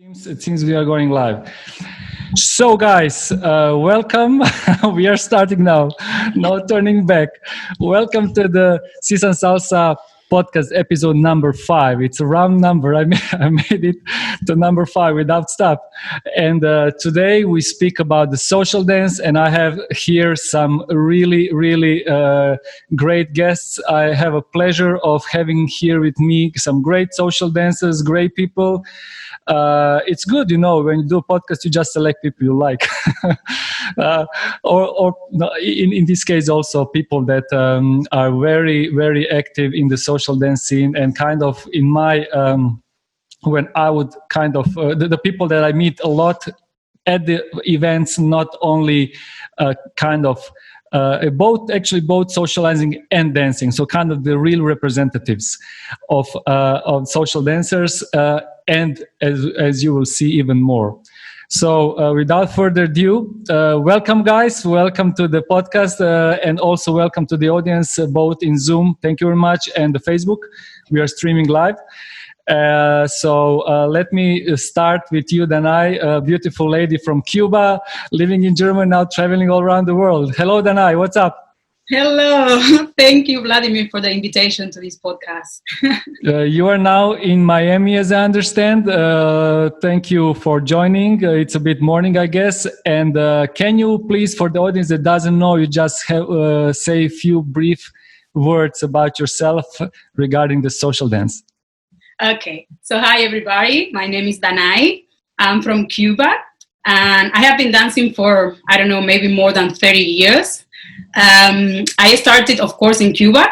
It seems we are going live. So, guys, welcome. We are starting now. No turning back. Welcome to the Seasunsalsa podcast episode number 5. It's a round number. I made it to number 5 without stop. And today we speak about the social dance, and I have here some really great guests. I have a pleasure of having here with me some great social dancers, great people. It's good, when you do a podcast, you just select people you like, or no, in this case also people that are very active in the social dance scene, and kind of in my when I would kind of the people that I meet a lot at the events, not only kind of both socializing and dancing, so kind of the real representatives of social dancers, and as you will see, even more. So without further ado, welcome guys, welcome to the podcast, and also welcome to the audience, both in Zoom, thank you very much, and the Facebook. We are streaming live. So let me start with you, Danai, a beautiful lady from Cuba, living in Germany, now traveling all around the world. Hello, Danai, what's up? Hello. Thank you, Vladimir, for the invitation to this podcast. You are now in Miami, as I understand. Thank you for joining. It's a bit morning, I guess. And can you please, for the audience that doesn't know, you just say a few brief words about yourself regarding the social dance? Okay. So hi, everybody. My name is Danai. I'm from Cuba. And I have been dancing for, I don't know, maybe more than 30 years. I started, of course, in Cuba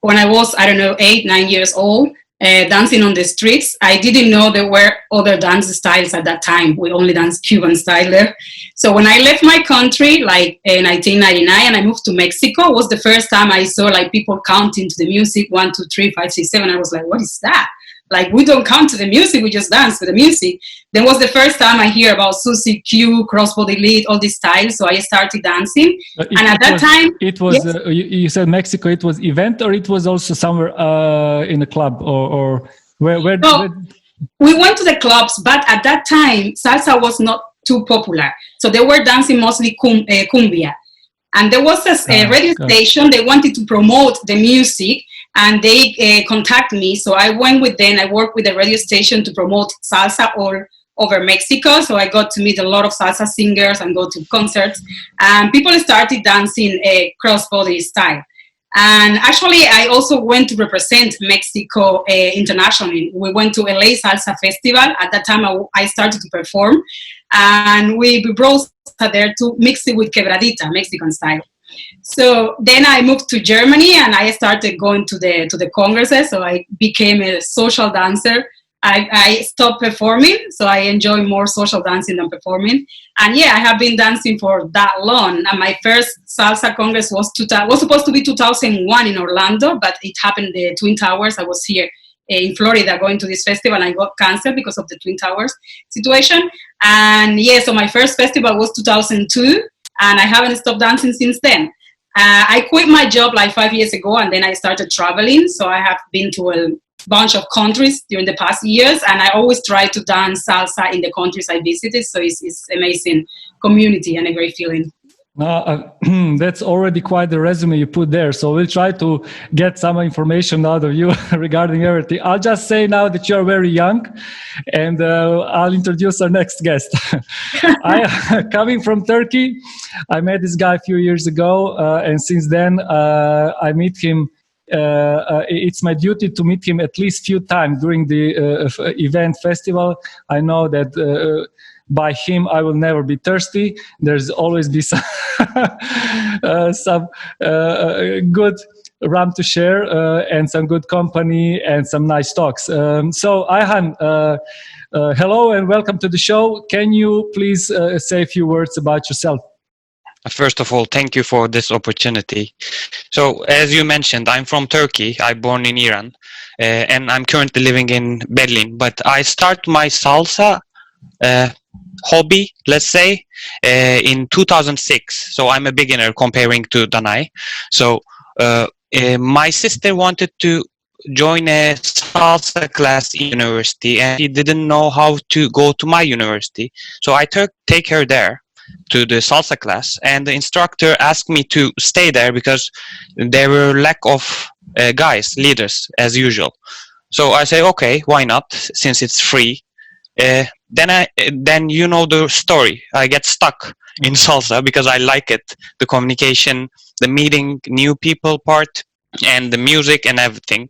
when I was, 8, 9 years old, dancing on the streets. I didn't know there were other dance styles at that time. We only danced Cuban style there. So when I left my country, like in 1999, and I moved to Mexico, was the first time I saw like people counting to the music, 1, 2, 3, 5, 6, 7. I was like, what is that? Like, we don't count to the music, we just dance to the music. Then was the first time I hear about Susie Q, crossbody lead, all these styles. So I started dancing. And at that time... It was, yes. You said Mexico, it was event, or it was also somewhere in a club? Or where? No, we went to the clubs, but at that time, salsa was not too popular. So they were dancing mostly cumbia. And there was a radio station, they wanted to promote the music, and they contacted me. So I went with them. I worked with the radio station to promote salsa all over Mexico. So I got to meet a lot of salsa singers and go to concerts. And people started dancing a crossbody style. And actually, I also went to represent Mexico internationally. We went to LA Salsa Festival. At that time, I started to perform. And we brought there to mix it with quebradita, Mexican style. So then I moved to Germany and I started going to the congresses. So I became a social dancer. I stopped performing, so I enjoy more social dancing than performing. And yeah, I have been dancing for that long. And my first salsa congress was supposed to be 2001 in Orlando, but it happened the Twin Towers. I was here in Florida going to this festival, and I got canceled because of the Twin Towers situation. And yeah, so my first festival was 2002. And I haven't stopped dancing since then. I quit my job like 5 years ago, and then I started traveling. So I have been to a bunch of countries during the past years, and I always try to dance salsa in the countries I visited. So it's amazing community and a great feeling. That's already quite the resume you put there. So we'll try to get some information out of you regarding everything. I'll just say now that you're very young, and I'll introduce our next guest. Coming from Turkey, I met this guy a few years ago, and since then I meet him. It's my duty to meet him at least few times during the event festival. I know that by him I will never be thirsty. There's always be some good rum to share, and some good company and some nice talks. So Ayhan, hello and welcome to the show. Can you please say a few words about yourself? First of all, thank you for this opportunity. So, as you mentioned, I'm from Turkey. I'm born in Iran, and I'm currently living in Berlin. But I start my salsa hobby, let's say, in 2006. So I'm a beginner comparing to Danai. So my sister wanted to join a salsa class in university, and she didn't know how to go to my university. So I take her there to the salsa class, and the instructor asked me to stay there because there were lack of guys leaders as usual. So I say, okay, why not, since it's free. Then you know the story. I get stuck in salsa because I like it, the communication, the meeting new people part, and the music and everything.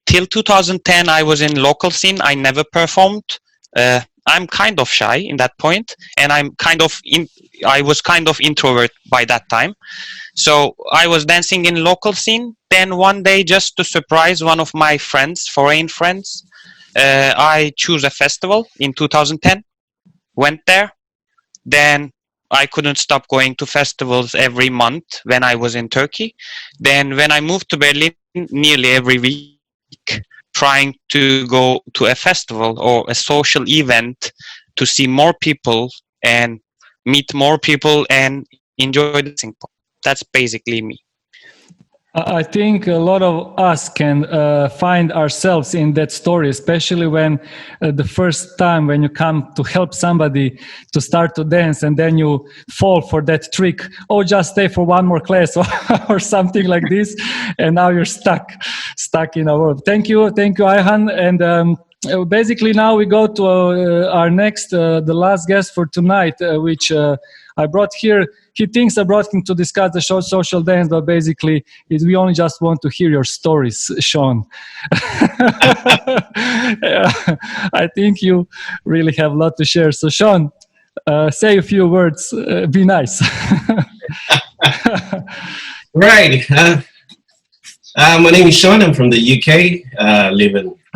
Till 2010, I was in local scene. I never performed. I'm kind of shy in that point, and I was kind of introvert by that time. So I was dancing in local scene. Then one day, just to surprise one of my friends, foreign friends, I choose a festival in 2010. Went there. Then I couldn't stop going to festivals every month when I was in Turkey. Then when I moved to Berlin, nearly every week, trying to go to a festival or a social event to see more people and meet more people and enjoy the dancing. That's basically me. I think a lot of us can find ourselves in that story, especially when the first time when you come to help somebody to start to dance and then you fall for that trick. Oh, just stay for one more class or something like this. And now you're stuck in a world. Thank you, Ayhan. And basically now we go to our next, the last guest for tonight, which I brought here. He thinks I brought him to discuss the social dance, but basically we only just want to hear your stories, Sean. I think you really have a lot to share. So Sean, say a few words, be nice. Right. My name is Sean. I'm from the UK. I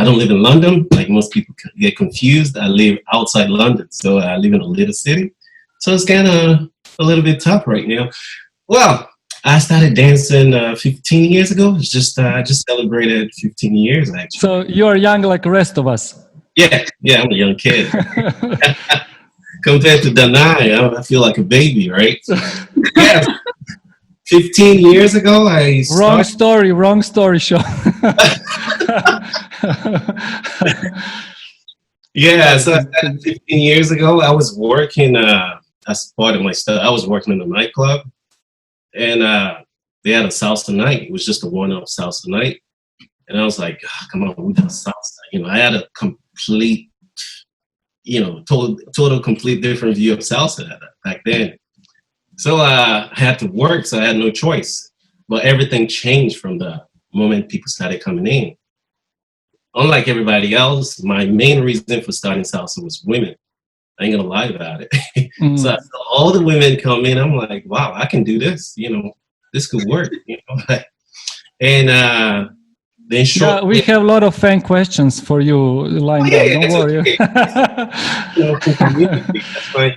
don't live in London, like most people get confused. I live outside London, so I live in a little city. So it's kind of a little bit tough right now. Well, I started dancing 15 years ago. It's just celebrated 15 years actually. So you are young like the rest of us. Yeah, I'm a young kid. Compared to Danai, I feel like a baby, right? Yeah. 15 years ago, I started... Wrong story, Sean. Yeah, so I started 15 years ago. I was working, as part of my stuff, I was working in a nightclub, and they had a salsa night. It was just a one-off salsa night. And I was like, oh, come on, we got salsa. I had a complete, total complete different view of salsa back then. So I had to work, so I had no choice. But everything changed from the moment people started coming in. Unlike everybody else, my main reason for starting salsa was women. I ain't gonna lie about it. So I saw all the women come in. I'm like, wow, I can do this. This could work. And then we have a lot of fan questions for you lined up. Don't worry. Okay. That's fine.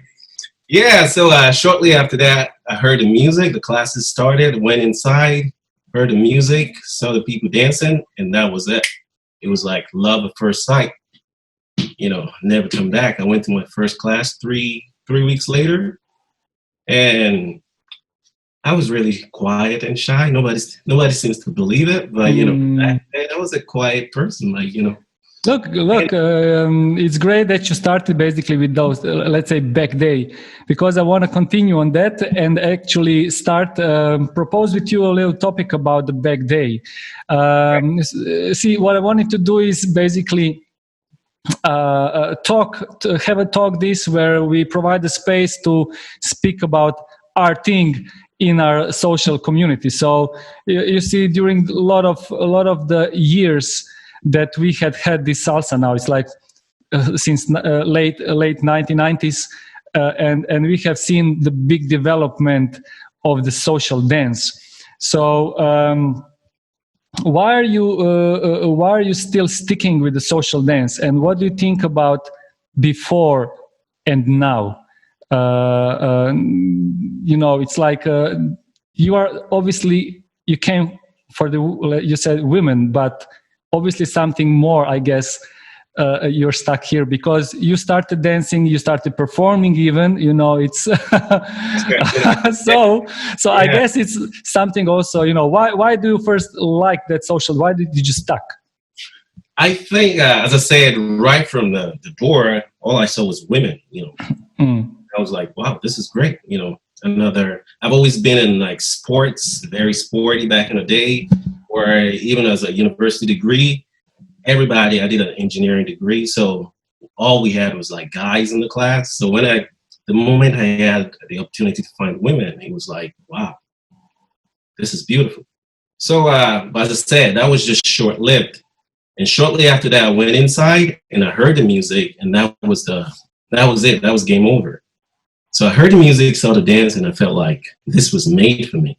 Yeah, so shortly after that, I heard the music. The classes started, went inside, heard the music, saw the people dancing, and that was it. It was like love at first sight. Never come back. I went to my first class three weeks later, and I was really quiet and shy. Nobody seems to believe it, but I was a quiet person, Look, it's great that you started basically with those, let's say, back day, because I want to continue on that and actually propose with you a little topic about the back day. See, what I wanted to do is basically have a talk where we provide the space to speak about our thing in our social community. So you see, during a lot of the years that we had this salsa now, it's like since late 1990s, and we have seen the big development of the social dance. So why are you still sticking with the social dance, and what do you think about before and now? It's like you are obviously, you came for you said women, but obviously something more, I guess. You're stuck here because you started dancing, you started performing even, it's so yeah. I guess it's something also, why do you first like that social, why did you stuck? I think, as I said, right from the door, all I saw was women. I was like, wow, this is great. I've always been in like sports, very sporty back in the day, or even as a university degree, I did an engineering degree. So all we had was like guys in the class. So the moment I had the opportunity to find women, it was like, wow, this is beautiful. So, as I said, that was just short-lived. And shortly after that, I went inside and I heard the music, and that was it. That was game over. So I heard the music, saw the dance, and I felt like this was made for me.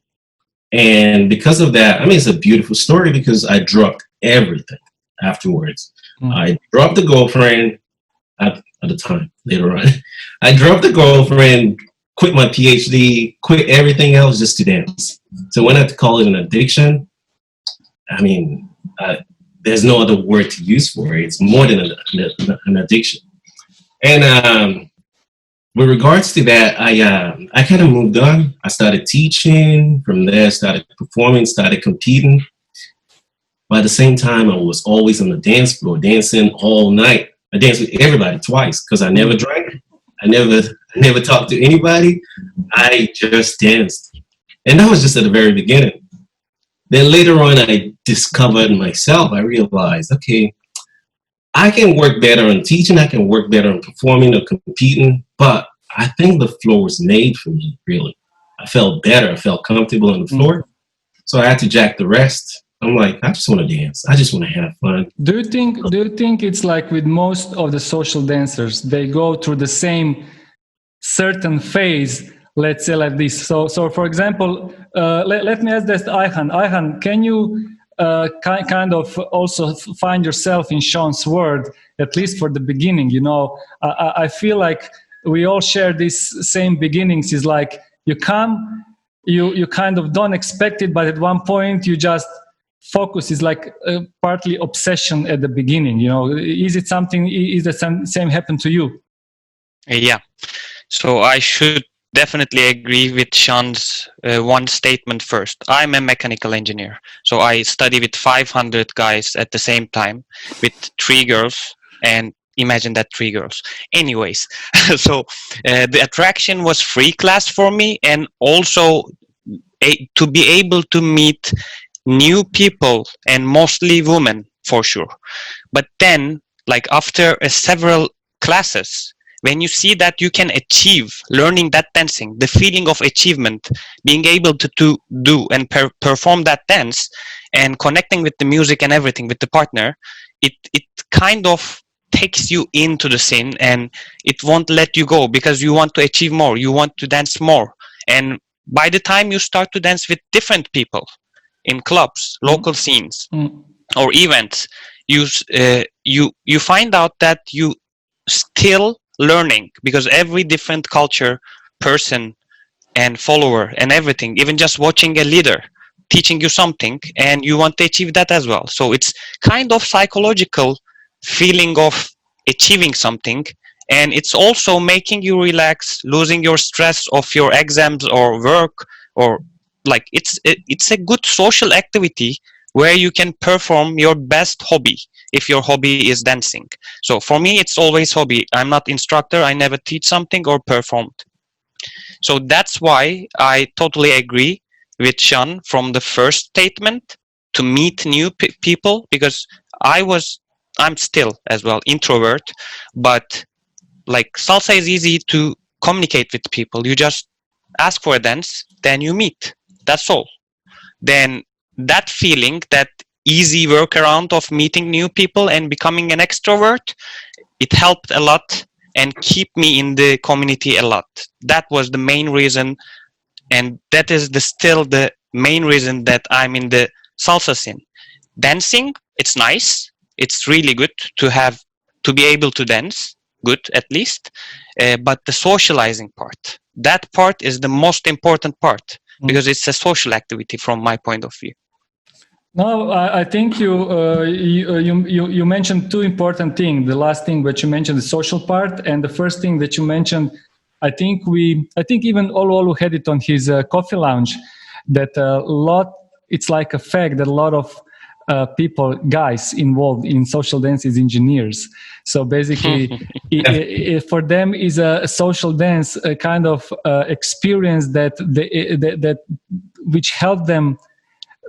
And because of that, I mean, it's a beautiful story because I dropped everything afterwards. I dropped the girlfriend at the time, later on. I dropped the girlfriend, quit my PhD, quit everything else just to dance. So when I had to call it an addiction, I mean, there's no other word to use for it. It's more than an addiction. And with regards to that, I kind of moved on. I started teaching. From there, started performing, started competing. But at the same time, I was always on the dance floor, dancing all night. I danced with everybody twice because I never drank. I never talked to anybody. I just danced. And that was just at the very beginning. Then later on, I discovered myself. I realized, okay, I can work better on teaching. I can work better on performing or competing. But I think the floor was made for me, really. I felt better. I felt comfortable on the floor. So I had to jack the rest. I'm like, I just want to dance. I just want to have fun. Do you think it's like with most of the social dancers, they go through the same certain phase, let's say like this? So for example, let me ask this to Ayhan. Ayhan, can you kind of also find yourself in Sean's word, at least for the beginning? I feel like we all share these same beginnings. Is like you come, you kind of don't expect it, but at one point you just focus. Is like partly obsession at the beginning. Is it something? Is the same happen to you? Yeah. So I should definitely agree with Sean's one statement first. I'm a mechanical engineer. So I study with 500 guys at the same time with 3 girls, and imagine that 3 girls. Anyways, so the attraction was free class for me, and also to be able to meet new people, and mostly women for sure. But then, like after several classes, when you see that you can achieve learning that dancing, the feeling of achievement, being able to do and perform that dance and connecting with the music and everything with the partner, it kind of takes you into the scene, and it won't let you go because you want to achieve more, you want to dance more. And by the time you start to dance with different people in clubs, local scenes, or events, you find out that you still learning, because every different culture, person and follower and everything, even just watching a leader teaching you something, and you want to achieve that as well. So it's kind of psychological feeling of achieving something, and it's also making you relax, losing your stress of your exams or work, or like it's a good social activity where you can perform your best hobby if your hobby is dancing. So for me, it's always hobby. I'm not instructor. I never teach something or performed. So that's why I totally agree with Sean from the first statement, to meet new people, because I'm still as well introvert, but like salsa is easy to communicate with people. You just ask for a dance, then you meet. That's all. Then that feeling, that easy workaround of meeting new people and becoming an extrovert, it helped a lot and keep me in the community a lot. That was the main reason, and that is still the main reason that I'm in the salsa scene. Dancing, it's nice. It's really good to be able to dance, good at least. But the socializing part, that part is the most important part, because it's a social activity from my point of view. No, I think you mentioned 2 important things. The last thing that you mentioned, the social part, and the first thing that you mentioned, I think even Olu had it on his coffee lounge, that it's like a fact that a lot of people, guys involved in social dance is engineers. So basically, for them is a social dance a kind of experience that which helped them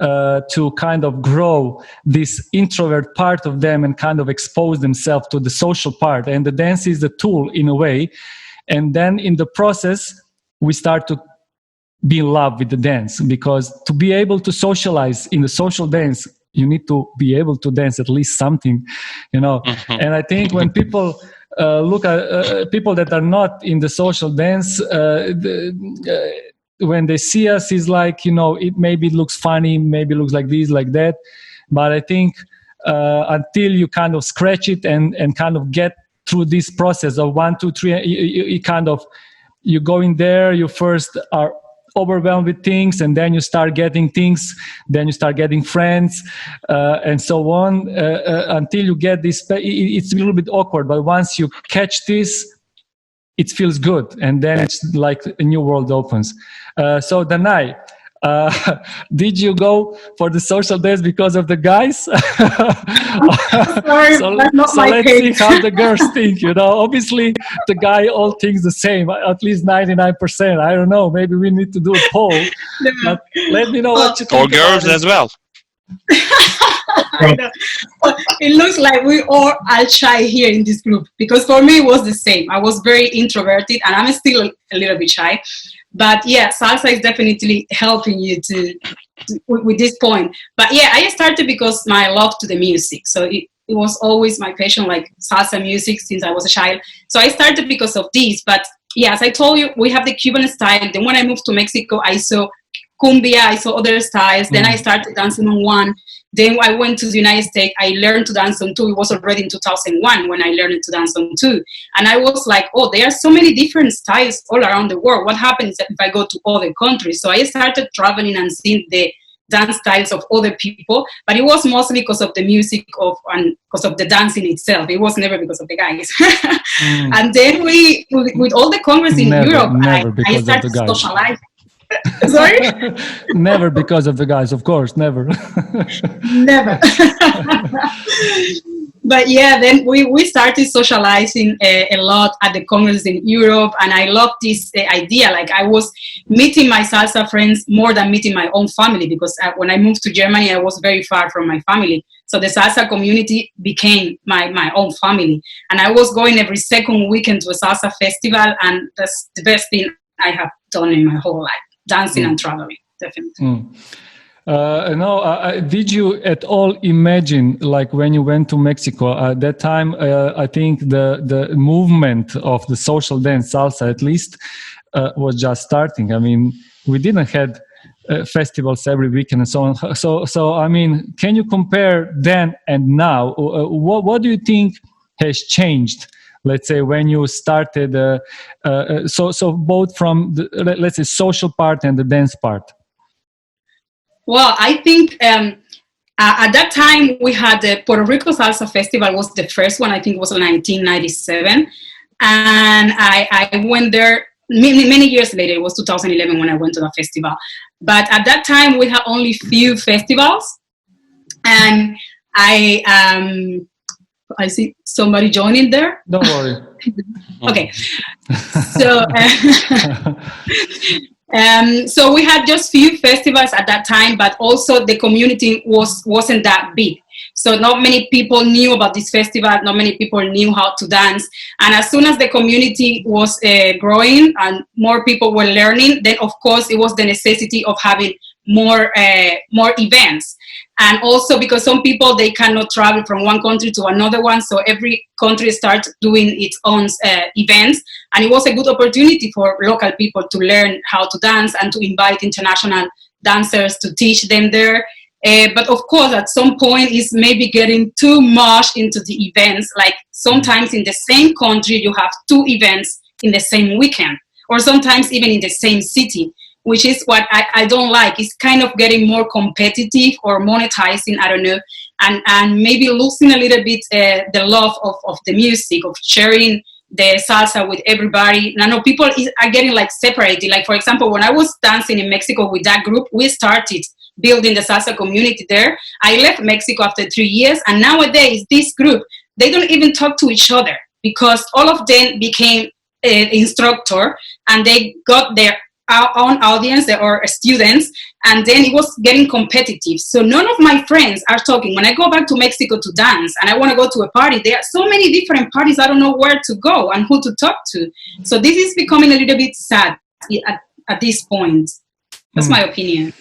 to kind of grow this introvert part of them and kind of expose themselves to the social part. And the dance is the tool in a way. And then in the process, we start to be in love with the dance, because to be able to socialize in the social dance, you need to be able to dance at least something, you know. And I think when people look at people that are not in the social dance, when they see us, is like, you know, it maybe looks funny, maybe looks like this, like that. But I think until you kind of scratch it and kind of get through this process of 1, 2, 3, you go in there, you first are overwhelmed with things, and then you start getting things, then you start getting friends, and so on, until you get this. It's a little bit awkward, but once you catch this, it feels good, and then it's like a new world opens. So Danai, did you go for the social dance because of the guys? Sorry, so let's see how the girls think. You know, obviously the guy all thinks the same, at least 99%. I don't know, maybe we need to do a poll. But let me know what you think. Or girls as well. It looks like we all are shy here in this group, because for me it was the same. I was very introverted, and I'm still a little bit shy. But yeah, salsa is definitely helping you with this point. But yeah, I started because my love to the music. So it was always my passion, like salsa music, since I was a child. So I started because of this. But yeah, as I told you, we have the Cuban style. Then when I moved to Mexico, I saw cumbia, I saw other styles. Then I started dancing on one. Then I went to the United States. I learned to dance on two. It was already in 2001 when I learned to dance on two. And I was like, oh, there are so many different styles all around the world. What happens if I go to other countries? So I started traveling and seeing the dance styles of other people. But it was mostly because of the music and because of the dancing itself. It was never because of the guys. And then with all the congress in Europe, I started socializing. Sorry? Never because of the guys, of course, never. Never. But yeah, then we started socializing a lot at the Congress in Europe, and I loved this idea. Like, I was meeting my salsa friends more than meeting my own family, because when I moved to Germany, I was very far from my family. So the salsa community became my own family. And I was going every second weekend to a salsa festival, and that's the best thing I have done in my whole life. Dancing and traveling, definitely. Did you at all imagine, like when you went to Mexico at that time? I think the movement of the social dance salsa, at least, was just starting. I mean, we didn't have festivals every weekend and so on. So I mean, can you compare then and now? What do you think has changed? Let's say when you started, so both from the, let's say, social part and the dance part. Well, I think at that time we had the Puerto Rico Salsa Festival. Was the first one. I think it was in 1997, and I went there many years later. It was 2011 when I went to the festival. But at that time we had only few festivals, and I see somebody joining there. Don't worry. Okay. So, so we had just few festivals at that time, but also the community wasn't that big. So not many people knew about this festival. Not many people knew how to dance. And as soon as the community was growing and more people were learning, then of course it was the necessity of having more events. And also because some people, they cannot travel from one country to another one. So every country starts doing its own events. And it was a good opportunity for local people to learn how to dance and to invite international dancers to teach them there. But of course, at some point, it's maybe getting too much into the events. Like sometimes in the same country, you have two events in the same weekend, or sometimes even in the same city, which is what I don't like. It's kind of getting more competitive or monetizing, I don't know, and maybe losing a little bit the love of the music, of sharing the salsa with everybody. And I know people are getting like separated. Like, for example, when I was dancing in Mexico with that group, we started building the salsa community there. I left Mexico after 3 years, and nowadays this group, they don't even talk to each other because all of them became an instructor and they got their own audience or students, and then it was getting competitive. So none of my friends are talking. When I go back to Mexico to dance and I want to go to a party, there are so many different parties, I don't know where to go and who to talk to. So this is becoming a little bit sad at this point. That's my opinion.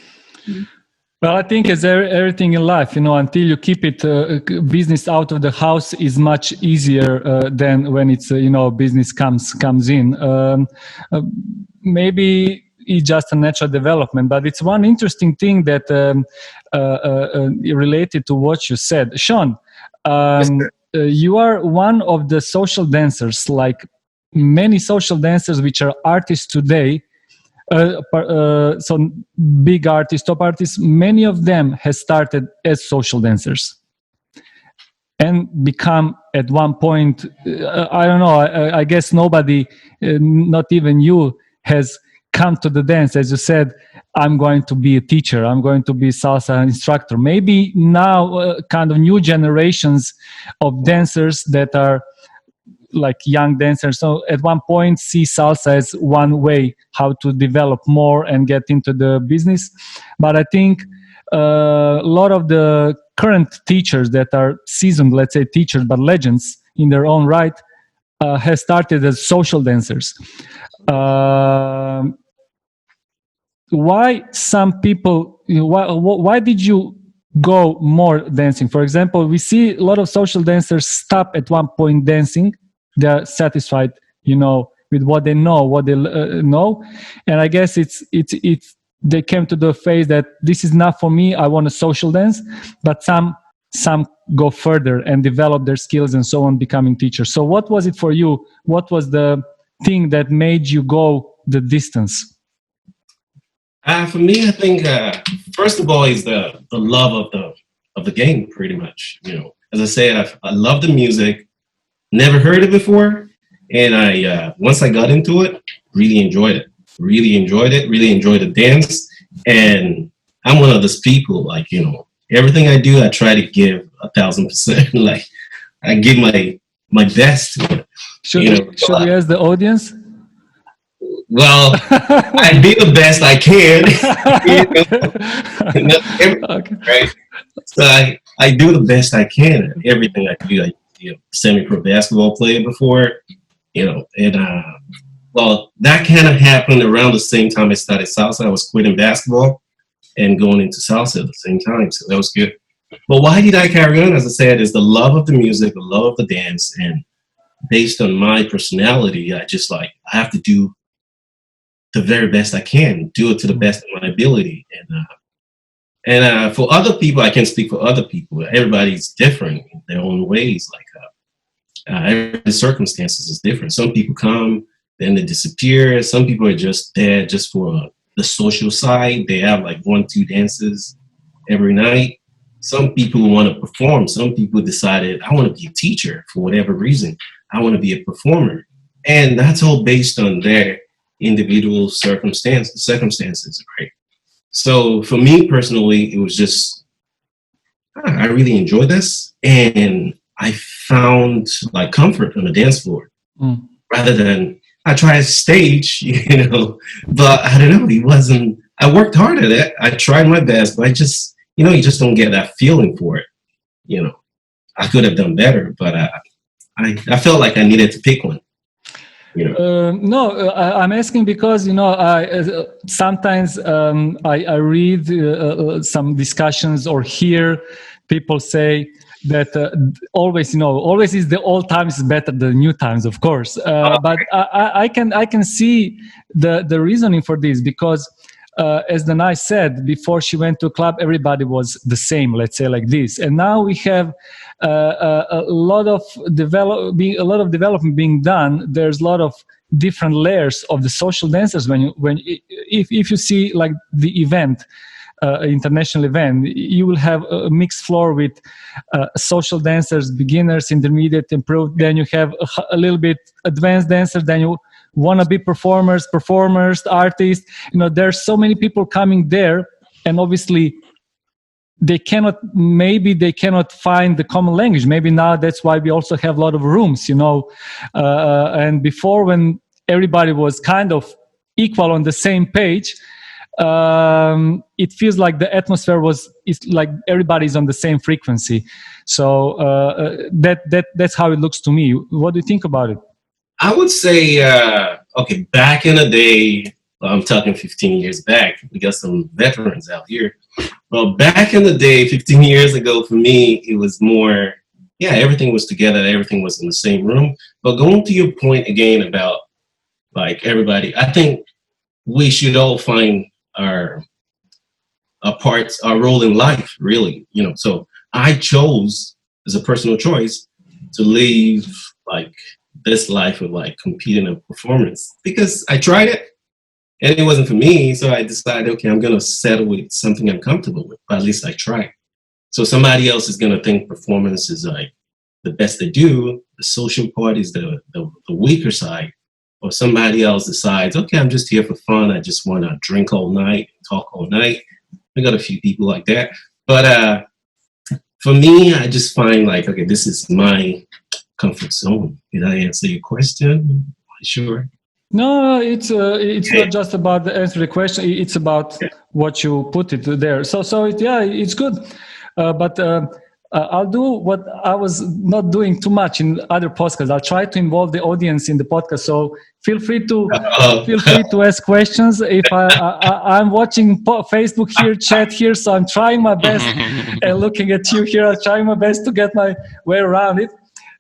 Well, I think as everything in life, until you keep it business out of the house is much easier than when it's business comes in. Maybe it's just a natural development, but it's one interesting thing that related to what you said, Sean. You are one of the social dancers, like many social dancers which are artists today. So big artists, top artists, many of them has started as social dancers and become at one point, I don't know, I guess nobody, not even you, has come to the dance. As you said, I'm going to be a teacher, I'm going to be salsa instructor. Maybe now kind of new generations of dancers that are like young dancers, so at one point see salsa as one way how to develop more and get into the business. But I think a lot of the current teachers that are seasoned, let's say teachers, but legends in their own right, has started as social dancers. Why some people, why did you go more dancing? For example, we see a lot of social dancers stop at one point dancing. They're satisfied, with what they know, and I guess it's they came to the phase that this is not for me. I want a social dance, but some go further and develop their skills and so on, becoming teachers. So, what was it for you? What was the thing that made you go the distance? For me, I think first of all is the love of the game. Pretty much, as I said, I love the music. Never heard it before, and I once I got into it, really enjoyed it. Really enjoyed the dance, and I'm one of those people, like, everything I do, I try to give 1,000%. Like, I give my best. Should we ask the audience? Well, I do the best I can. Okay. Right? So I do the best I can at everything I do. Semi-pro basketball player before, and well, that kind of happened around the same time I started salsa. I was quitting basketball and going into salsa at the same time, so that was good. But why did I carry on? As I said, is the love of the music, the love of the dance, and based on my personality, I have to do the very best I can, do it to the best of my ability, and for other people, I can't speak for other people. Everybody's different in their own ways. Like every circumstances is different. Some people come, then they disappear. Some people are just there just for the social side. They have like 1-2 dances every night. Some people want to perform. Some people decided, I want to be a teacher for whatever reason. I want to be a performer. And that's all based on their individual circumstances, right? So for me personally, it was just, I really enjoyed this, and I found like comfort on the dance floor rather than I tried stage, but I don't know, it wasn't, I worked hard at it. I tried my best, but I just, you just don't get that feeling for it. I could have done better, but I felt like I needed to pick one. No, I'm asking because I sometimes I read some discussions or hear people say that always is the old times is better than new times, of course. But I can see the reasoning for this because as Danai said, before she went to a club, everybody was the same, let's say like this. And now we have a lot of development being done. There's a lot of different layers of the social dancers. If you see like the event, international event, you will have a mixed floor with social dancers, beginners, intermediate, improved. Then you have a little bit advanced dancers. Then you want to be performers, artists. There's so many people coming there, and obviously maybe they cannot find the common language. Maybe now that's why we also have a lot of rooms, and before, when everybody was kind of equal on the same page, it feels like the atmosphere is like everybody's on the same frequency. So that's how it looks to me. What do you think about it? I would say, okay, back in the day, I'm talking 15 years back. We got some veterans out here. Well, back in the day, 15 years ago, for me, it was more, everything was together. Everything was in the same room. But going to your point again about like everybody, I think we should all find our parts, our role in life, really. So I chose, as a personal choice, to leave like this life of like competing in performance, because I tried it and it wasn't for me. So I decided, okay, I'm going to settle with something I'm comfortable with, but at least I tried. So somebody else is going to think performance is like the best they do. The social part is the weaker side. Or somebody else decides, okay, I'm just here for fun. I just want to drink all night, talk all night. We got a few people like that. But for me, I just find like, okay, this is my comfort zone. Did I answer your question? Sure. No, it's not just about the answer the question. It's about what you put it there. So it's good. But I'll do what I was not doing too much in other podcasts. I'll try to involve the audience in the podcast. So feel free to ask questions. If I'm watching Facebook here, chat here, so I'm trying my best. And looking at you here, I'm trying my best to get my way around it.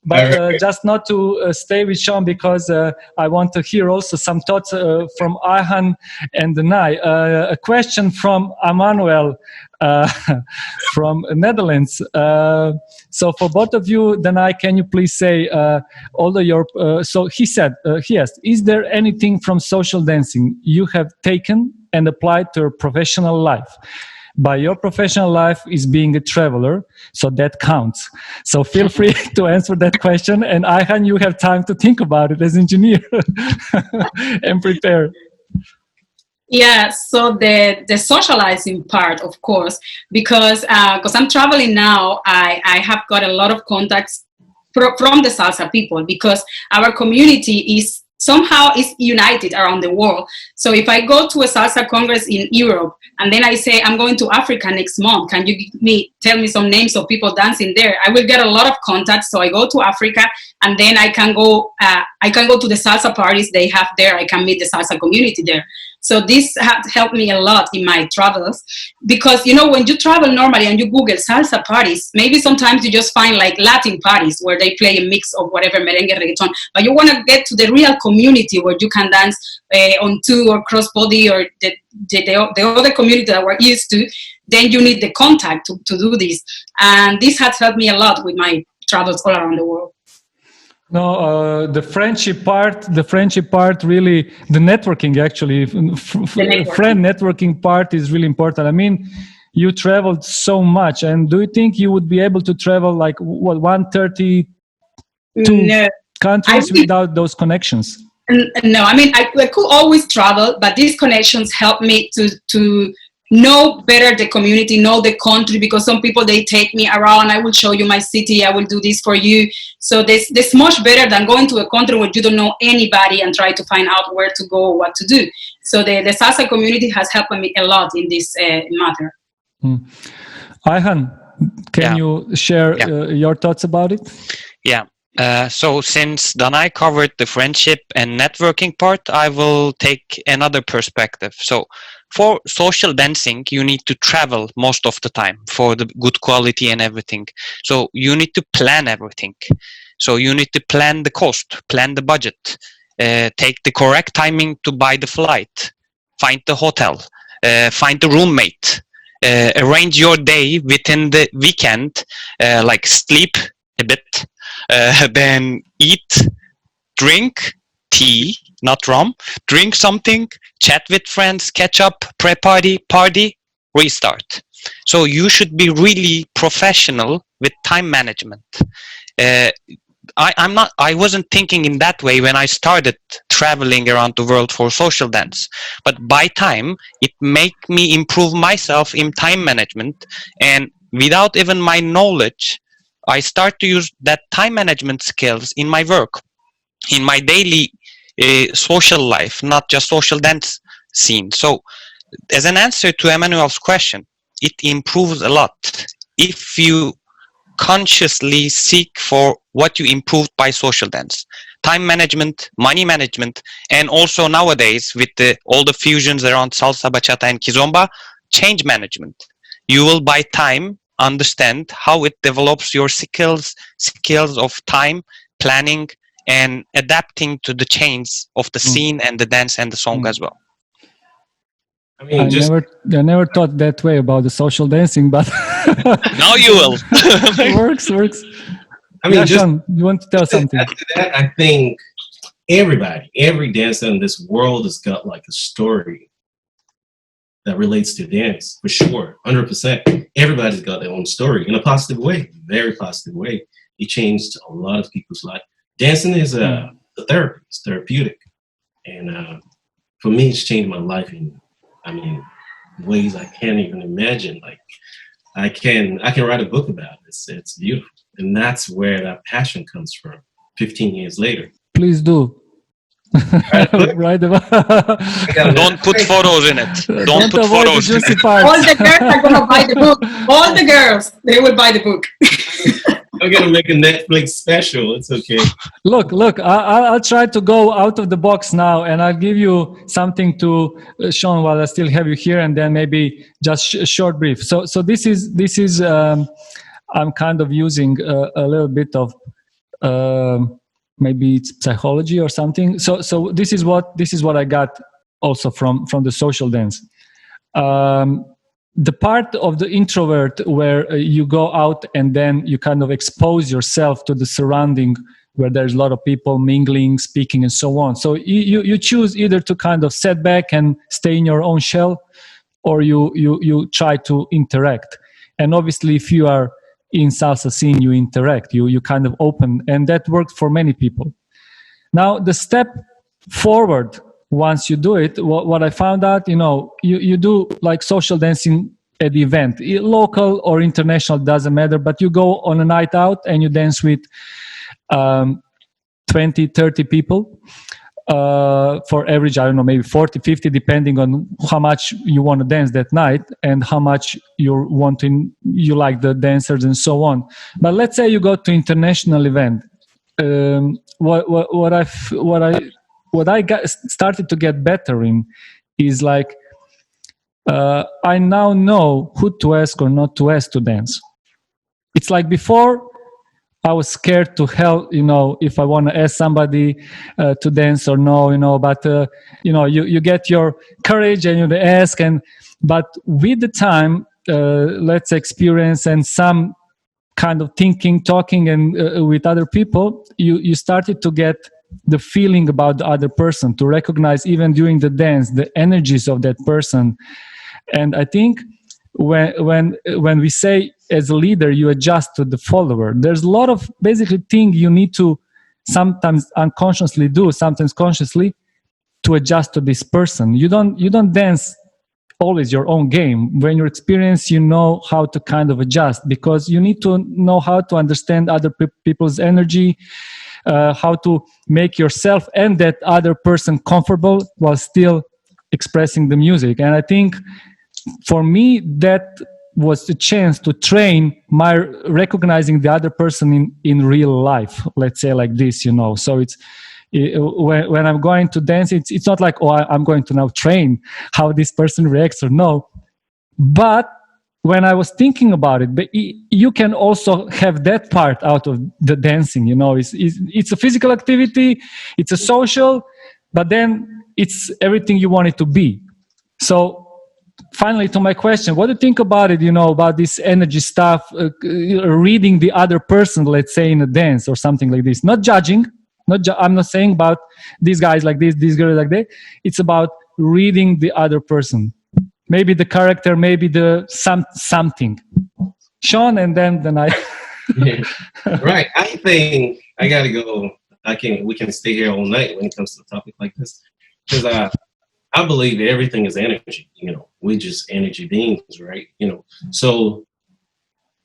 But just not to stay with Sean, because I want to hear also some thoughts from Ayhan and Danai. A question from Emmanuel from Netherlands. So for both of you, Danai, can you please say, although your so he asked, is there anything from social dancing you have taken and applied to your professional life? By your professional life is being a traveler, so that counts. So feel free to answer that question, and Ayhan, you have time to think about it as engineer and prepare. Yeah, so the socializing part, of course, because I'm traveling now, I have got a lot of contacts from the salsa people, because our community is somehow united around the world. So if I go to a salsa congress in Europe and then I say I'm going to Africa next month, can you tell me some names of people dancing there? I will get a lot of contacts. So I go to Africa and then I can go to the salsa parties they have there. I can meet the salsa community there. So this has helped me a lot in my travels, because when you travel normally and you Google salsa parties, maybe sometimes you just find like Latin parties where they play a mix of whatever, merengue, reggaeton, but you want to get to the real community where you can dance on two or cross body, or the other community that we're used to. Then you need the contact to do this, and this has helped me a lot with my travels all around the world. No, the friendship part, really, the networking actually, friend networking part is really important. I mean, you traveled so much, and do you think you would be able to travel like 132 countries without those connections? No, I mean, I could always travel, but these connections help me to know better the community, know the country, because some people, they take me around, I will show you my city, I will do this for you. So this much better than going to a country where you don't know anybody and try to find out where to go or what to do. So the salsa community has helped me a lot in this matter. Ayhan, can you share your thoughts about it? Yeah. So since Danai covered the friendship and networking part, I will take another perspective. So for social dancing, you need to travel most of the time for the good quality and everything. So you need to plan everything. So you need to plan the cost, plan the budget, take the correct timing to buy the flight, find the hotel, find the roommate, arrange your day within the weekend, like sleep a bit, then eat, drink tea, not rum, drink something, chat with friends, catch up, party, restart. So you should be really professional with time management. I wasn't thinking in that way when I started traveling around the world for social dance. But by time, it made me improve myself in time management, and without even my knowledge, I start to use that time management skills in my work, in my daily social life, not just social dance scene. So, as an answer to Emmanuel's question, it improves a lot if you consciously seek for what you improved by social dance: time management, money management, and also nowadays with all the fusions around salsa, bachata, and kizomba, change management. You will by time understand how it develops your skills of time planning and adapting to the change of the scene and the dance and the song as well. I mean, I never thought that way about the social dancing, but now you will. works. I mean, Sean, you want to tell something? After that, I think every dancer in this world has got like a story that relates to dance, for sure, 100%. Everybody's got their own story in a positive way, very positive way. It changed a lot of people's life. Dancing is a therapy. It's therapeutic, and for me, it's changed my life in, I mean, ways I can't even imagine. Like I can write a book about it. It's beautiful, and that's where that passion comes from. 15 years later, please do. Right. Don't put photos in it. Don't put avoid photos. The juicy All parts. the girls are gonna buy the book. All the girls, they will buy the book. I'm gonna make a Netflix special. It's okay. Look. I'll try to go out of the box now, and I'll give you something to Sean while I still have you here, and then maybe just a short brief. So this is I'm kind of using a little bit of maybe it's psychology or something. So this is what I got also from the social dance. The part of the introvert where you go out and then you kind of expose yourself to the surrounding where there's a lot of people mingling, speaking, and so on. So you choose either to kind of set back and stay in your own shell, or you try to interact. And obviously, if you are in salsa scene, you interact, you kind of open, and that worked for many people. Now, the step forward, once you do it, what I found out, you do like social dancing at the event, local or international, doesn't matter, but you go on a night out and you dance with 20, 30 people. For average, I don't know, maybe 40, 50, depending on how much you want to dance that night and how much you like the dancers and so on. But let's say you go to international event. What I started to get better in is like I now know who to ask or not to ask to dance. It's like before, I was scared to hell, if I want to ask somebody to dance or no, but you get your courage and you ask, but with the time, let's experience and some kind of thinking, talking, and with other people, you started to get the feeling about the other person, to recognize even during the dance the energies of that person. And I think when we say as a leader you adjust to the follower, there's a lot of basically things you need to sometimes unconsciously do, sometimes consciously, to adjust to this person. You don't dance always your own game. When you experience, you know how to kind of adjust, because you need to know how to understand other people's energy, how to make yourself and that other person comfortable while still expressing the music. And I think for me, that was the chance to train my recognizing the other person in real life, let's say like this, So when I'm going to dance, it's not like, I'm going to now train how this person reacts or no. But when I was thinking about it, but you can also have that part out of the dancing, it's a physical activity, it's a social, but then it's everything you want it to be. So finally, to my question, what do you think about it, about this energy stuff, reading the other person, let's say in a dance or something like this, not judging, I'm not saying about these guys like this, these girls like that. It's about reading the other person, maybe the character, maybe the something. Sean, and then I. Right. I I gotta go. We can stay here all night when it comes to a topic like this, because I believe everything is energy. We're just energy beings, right? So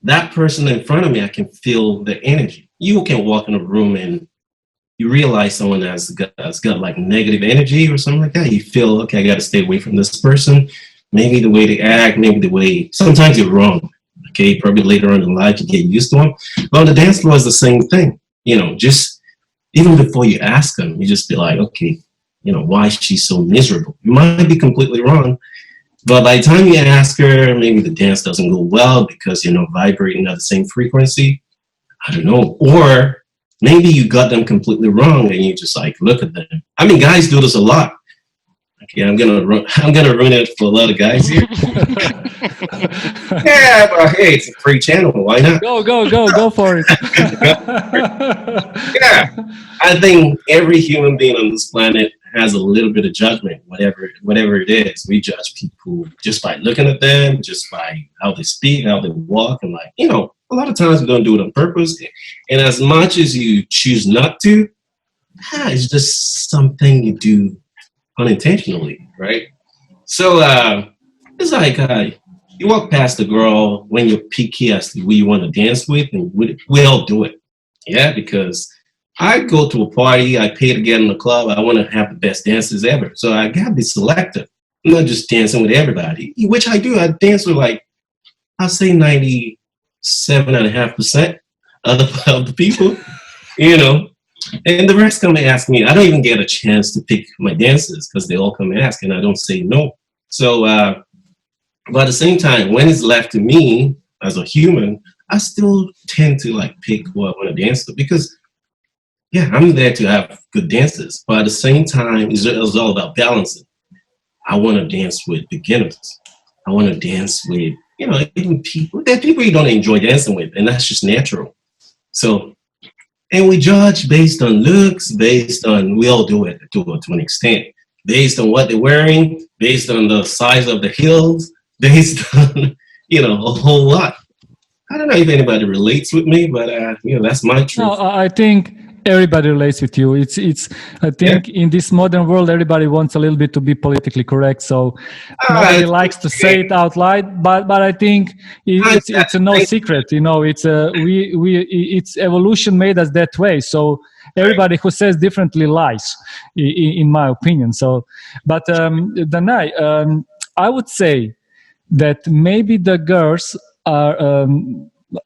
that person in front of me, I can feel the energy. You can walk in a room and you realize someone has got like negative energy or something like that. You feel, okay, I got to stay away from this person. Maybe the way they act, maybe the way, sometimes you're wrong. Okay, probably later on in life you get used to them. But on the dance floor is the same thing. Just even before you ask them, you just be like, okay, why is she so miserable? You might be completely wrong. But by the time you ask her, maybe the dance doesn't go well because you're not vibrating at the same frequency. I don't know. Or maybe you got them completely wrong and you just like look at them. I mean, guys do this a lot. Okay, I'm gonna ruin it for a lot of guys here. Yeah, but hey, it's a free channel. Why not? Go for it. Yeah, I think every human being on this planet has a little bit of judgment, whatever it is. We judge people just by looking at them, just by how they speak, how they walk, and a lot of times we don't do it on purpose. And as much as you choose not to, it's just something you do unintentionally, right? So it's like you walk past a girl when you're picky as to who you want to dance with, and we all do it. Yeah, because I go to a party, I pay to get in the club, I want to have the best dances ever. So I got to be selective. I'm not just dancing with everybody, which I do. I dance with I'll say 97.5% of the people, and the rest come and ask me. I don't even get a chance to pick my dances because they all come and ask, and I don't say no. So, but at the same time, when it's left to me as a human, I still tend to pick who I want to dance to because, yeah, I'm there to have good dances. But at the same time, it's all about balancing. I want to dance with beginners. I want to dance with, even people. There are people you don't enjoy dancing with, and that's just natural. So, and we judge based on looks, we all do it to an extent, based on what they're wearing, based on the size of the heels, based on, a whole lot. I don't know if anybody relates with me, but, that's my truth. No, I think everybody relates with you. I think in this modern world, everybody wants a little bit to be politically correct. So nobody likes to say it out loud, but I think it's a no secret. It's evolution made us that way. So everybody who says differently lies, in my opinion. So, but Danai, I would say that maybe the girls are.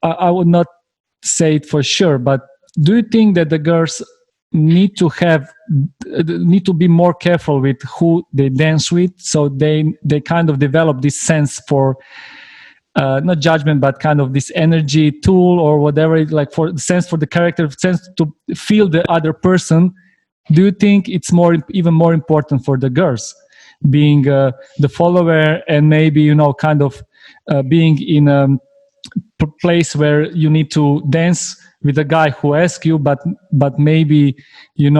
I would not say it for sure, but do you think that the girls need to be more careful with who they dance with, so they kind of develop this sense for not judgment, but kind of this energy tool or whatever, for the sense for the character, sense to feel the other person? Do you think it's even more important for the girls being the follower and maybe kind of being in a place where you need to dance with a guy who asks you, but maybe you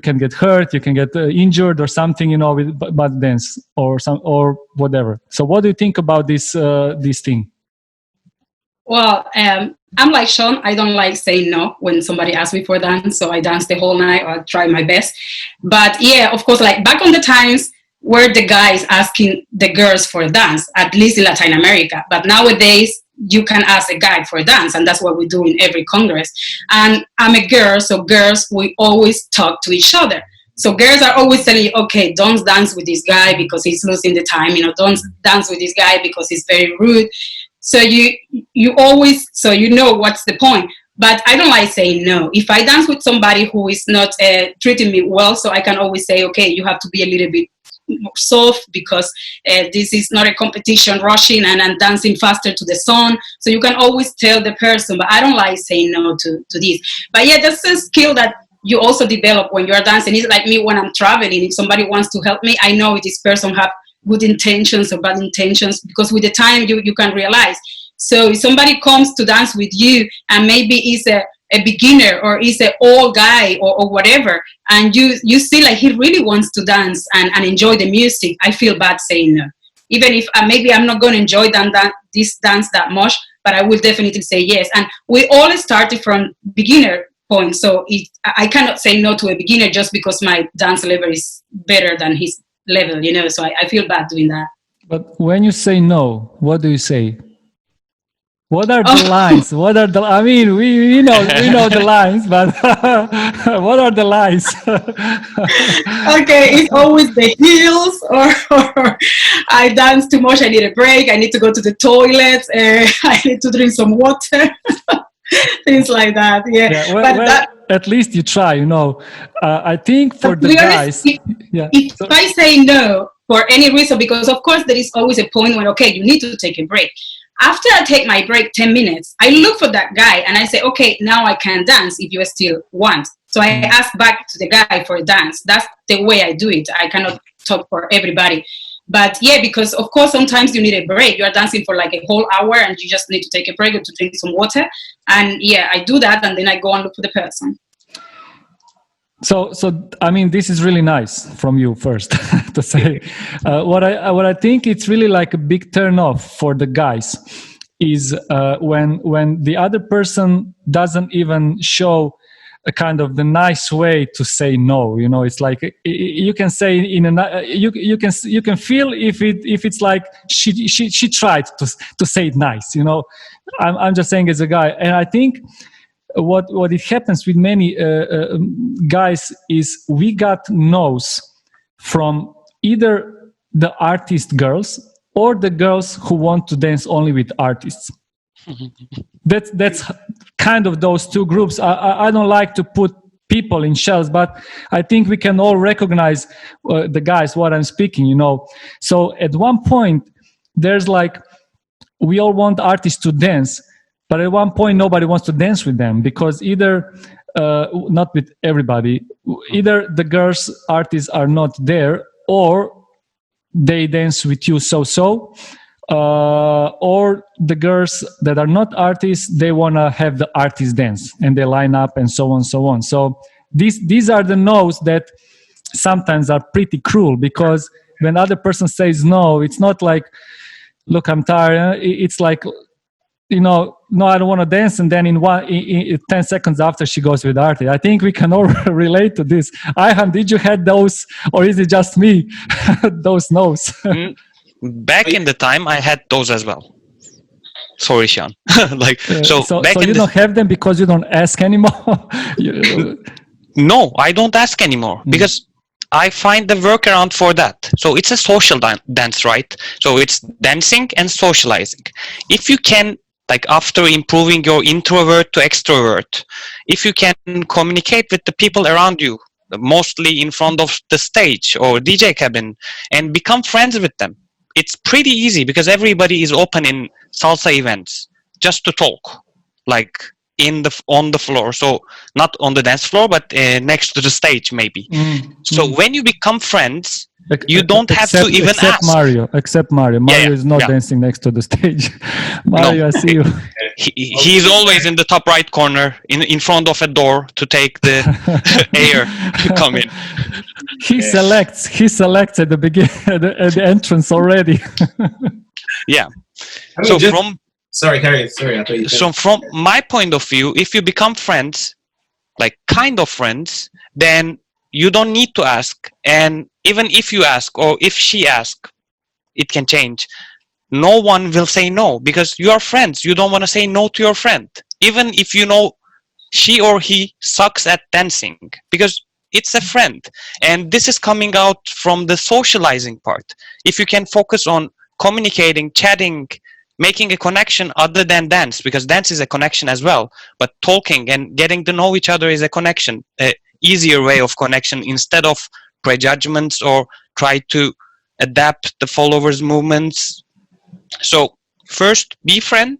can get hurt, you can get injured or something, with bad dance or whatever. So what do you think about this thing? Well, I'm like Sean. I don't like saying no when somebody asks me for dance, so I dance the whole night or I try my best. But yeah, of course, back on the times where the guys asking the girls for dance, at least in Latin America. But nowadays, you can ask a guy for a dance, and that's what we do in every Congress. And I'm a girl, so girls, we always talk to each other. So girls are always telling you, okay, don't dance with this guy because he's losing the time. Don't dance with this guy because he's very rude. So you always, so what's the point. But I don't like saying no. If I dance with somebody who is not treating me well, so I can always say, okay, you have to be a little bit soft because this is not a competition, rushing and dancing faster to the song. So you can always tell the person, but I don't like saying no to this. But yeah, that's a skill that you also develop when you're dancing. It's like me when I'm traveling. If somebody wants to help me, I know if this person have good intentions or bad intentions, because with the time you can realize. So if somebody comes to dance with you and maybe is a beginner or is an old guy or whatever, and you see he really wants to dance and enjoy the music, I feel bad saying no. Even if maybe I'm not going to enjoy this dance that much, but I will definitely say yes. And we all started from beginner. point. So I cannot say no to a beginner just because my dance level is better than his level, you know. So I feel bad doing that. But when you say no, what do you say? What are the lines? What are the? I mean, we know the lines, but what are the lines? Okay, it's always the heels, or I dance too much. I need a break. I need to go to the toilet. I need to drink some water. Things like that. Yeah, well, at least you try. You know, I think for the guys, if I say no for any reason, because of course there is always a point when you need to take a break. After I take my break 10 minutes, I look for that guy and I say, okay, now I can dance if you still want. So I ask back to the guy for a dance. That's the way I do it. I cannot talk for everybody. But yeah, because of course, sometimes you need a break. You are dancing for like a whole hour and you just need to take a break or to drink some water. And yeah, I do that and then I go and look for the person. So I mean, this is really nice from you first to say. What I think it's really like a big turn off for the guys is when the other person doesn't even show a kind of the nice way to say no. You know, it's like you can say in a you can feel if it's like she tried to say it nice. You know, I'm just saying as a guy, and I think. What it happens with many guys is we got no's from either the artist girls or the girls who want to dance only with artists. That's kind of those two groups. I don't like to put people in shells, but I think we can all recognize the guys what I'm speaking. You know, so at one point there's like we all want artists to dance. But at one point, nobody wants to dance with them because either, not with everybody, either the girls artists are not there or they dance with you so-so, or the girls that are not artists, they want to have the artist dance and they line up and so on, so on. So these are the no's that sometimes are pretty cruel because when the other person says no, it's not like, look, I'm tired. It's like, you know, no, I don't want to dance. And then in 10 seconds after she goes with Artie. I think we can all relate to this. Ayhan, did you had those or is it just me? Those no's. Back in the time, I had those as well. Sorry, Sean. So you don't have them because you don't ask anymore? No, I don't ask anymore because I find the workaround for that. So it's a social dance, right? So it's dancing and socializing. If you can, like after improving your introvert to extrovert, if you can communicate with the people around you, mostly in front of the stage or DJ cabin, and become friends with them, it's pretty easy because everybody is open in salsa events just to talk, like on the floor. So not on the dance floor, but next to the stage maybe. So when you become friends, you don't have to even ask. Except Mario. Mario is not dancing next to the stage. Mario, I see you. He's always in the top right corner, in front of a door to take the air to come in. He selects at the beginning, at the entrance already. Yeah. I mean, sorry, Carrie. Sorry, I thought you. So from my point of view, if you become friends, like kind of friends, then you don't need to ask. And even if you ask or if she asks, it can change. No one will say no because you are friends. You don't want to say no to your friend, even if you know she or he sucks at dancing, because it's a friend. And this is coming out from the socializing part. If you can focus on communicating, chatting, making a connection other than dance, because dance is a connection as well, but talking and getting to know each other is a connection, an easier way of connection instead of prejudgments or try to adapt the followers' movements. So first be friend,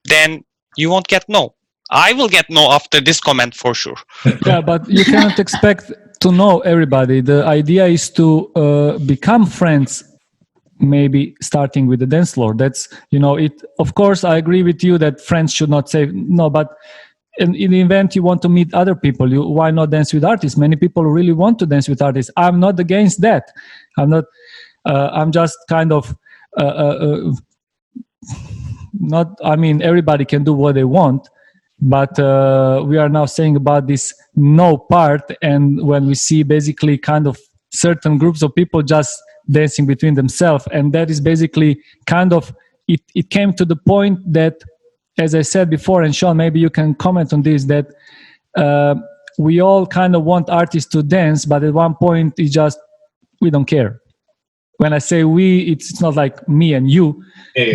then you won't get no. I will get no after this comment for sure. Yeah, but you cannot expect to know everybody. The idea is to become friends, maybe starting with the dance floor. That's, you know, it. Of course, I agree with you that friends should not say no, but in the event you want to meet other people, why not dance with artists? Many people really want to dance with artists. I'm not against that. I'm not. I'm just kind of not. I mean, everybody can do what they want. but we are now saying about this no part, and when we see basically kind of certain groups of people just dancing between themselves, and that is basically kind of it came to the point that, as I said before, and Sean, maybe you can comment on this, that we all kind of want artists to dance, but at one point it's just we don't care. When I say we, it's not like me and you,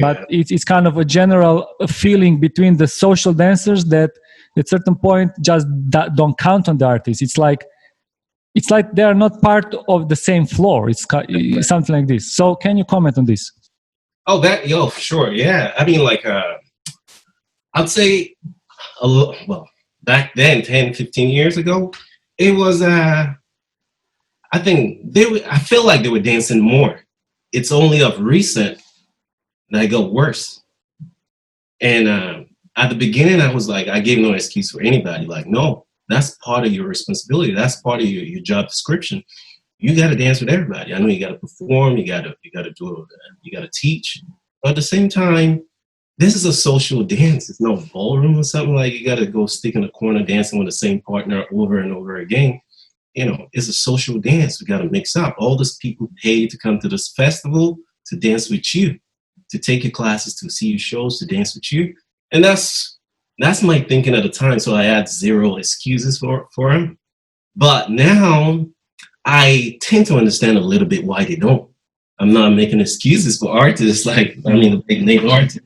but it's kind of a general feeling between the social dancers that at certain point just don't count on the artists. It's like they are not part of the same floor. It's something like this. So can you comment on this? Oh, sure. Yeah. I mean, like, I'd say back then, 10, 15 years ago, it was, I feel like they were dancing more. It's only of recent that it got worse. And at the beginning, I was like, I gave no excuse for anybody. Like, no, that's part of your responsibility. That's part of your job description. You got to dance with everybody. I know you got to perform. You got to teach. But at the same time, this is a social dance. It's no ballroom or something like you got to go stick in a corner dancing with the same partner over and over again. You know, it's a social dance. We got to mix up. All these people pay to come to this festival to dance with you, to take your classes, to see your shows, to dance with you. And that's my thinking at the time. So I had zero excuses for him. But now I tend to understand a little bit why they don't. I'm not making excuses for artists, like, I mean, the big name artists.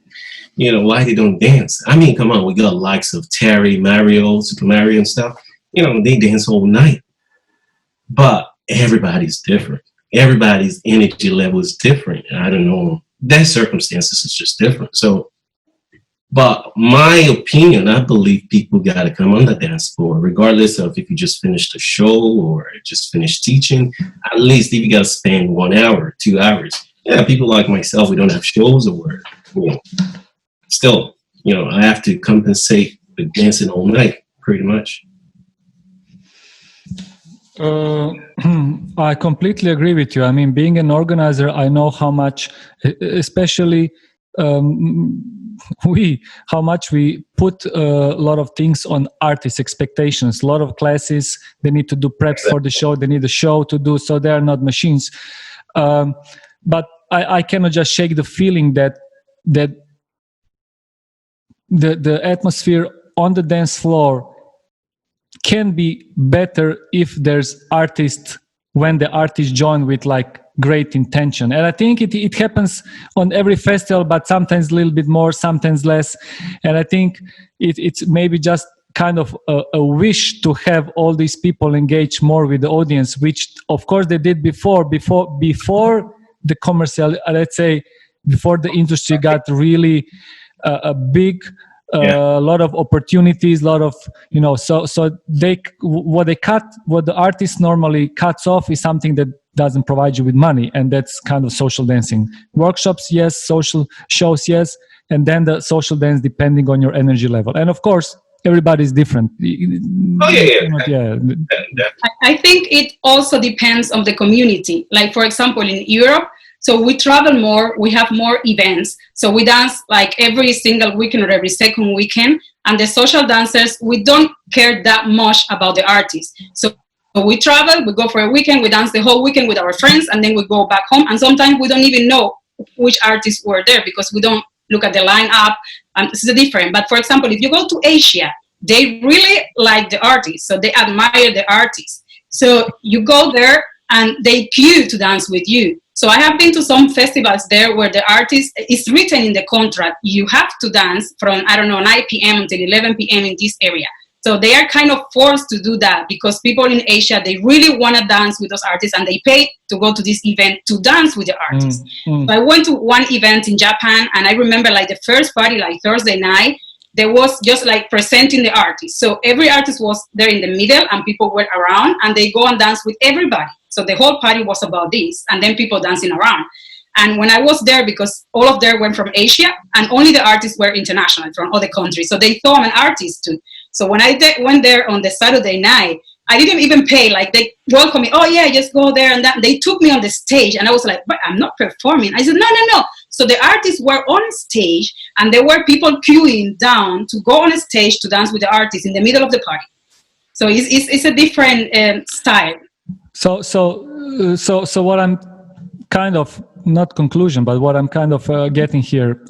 You know, why they don't dance. I mean, come on, we got likes of Terry, Mario, Super Mario and stuff. You know, they dance all night. But everybody's different. Everybody's energy level is different. I don't know. Their circumstances is just different. So, but my opinion, I believe people got to come on the dance floor, regardless of if you just finished a show or just finished teaching. At least if you got to spend 1 hour, 2 hours. Yeah, people like myself, we don't have shows or, you know, still, you know, I have to compensate with dancing all night, pretty much. I completely agree with you. I mean, being an organizer, I know how much, especially how much we put a lot of things on artists' expectations. A lot of classes, they need to do preps for the show. They need a show to do, so they are not machines. But I cannot just shake the feeling that the atmosphere on the dance floor can be better if there's artists, when the artists join with like great intention. And I think it happens on every festival, but sometimes a little bit more, sometimes less. And I think it's maybe just kind of a wish to have all these people engage more with the audience, which of course they did before the commercial, let's say, before the industry got really a big, a lot of opportunities, a lot of, you know, so what the artist normally cuts off is something that doesn't provide you with money, and that's kind of social dancing. Workshops, yes. Social shows, yes. And then the social dance depending on your energy level. And of course, everybody's different. I think it also depends on the community. Like, for example, in Europe, so we travel more, we have more events. So we dance like every single weekend or every second weekend. And the social dancers, we don't care that much about the artists. So we travel, we go for a weekend, we dance the whole weekend with our friends, and then we go back home. And sometimes we don't even know which artists were there because we don't look at the lineup. This is different. But for example, if you go to Asia, they really like the artists. So they admire the artists. So you go there and they queue to dance with you. So I have been to some festivals there where the artist, is written in the contract, you have to dance from, 9 p.m. until 11 p.m. in this area. So they are kind of forced to do that because people in Asia, they really want to dance with those artists and they pay to go to this event to dance with the artists. So I went to one event in Japan and I remember like the first party, like Thursday night, there was just like presenting the artist. So every artist was there in the middle and people were around and they go and dance with everybody. So the whole party was about this and then people dancing around. And when I was there, because all of them were from Asia and only the artists were international from other countries. So they thought I'm an artist too. So when I went there on the Saturday night, I didn't even pay. Like they welcomed me. Oh yeah, just go there and that. They took me on the stage, and I was like, but I'm not performing. I said, no, no, no. So the artists were on stage, and there were people queuing down to go on a stage to dance with the artists in the middle of the party. So it's a different style. So what I'm kind of, not conclusion, but what I'm kind of getting here,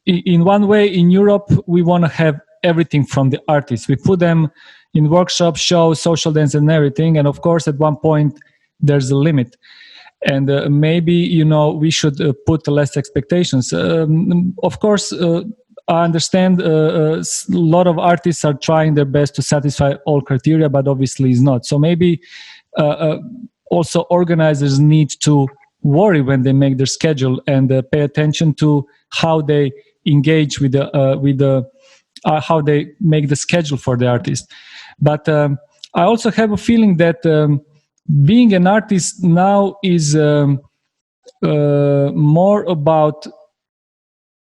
in one way, in Europe, we want to have everything from the artists. We put them in workshops, shows, social dance and everything. And of course, at one point, there's a limit. And maybe, you know, we should put less expectations. Of course, I understand a lot of artists are trying their best to satisfy all criteria, but obviously it's not. So maybe also organizers need to worry when they make their schedule and pay attention to how they engage with the how they make the schedule for the artist. But I also have a feeling that being an artist now is more about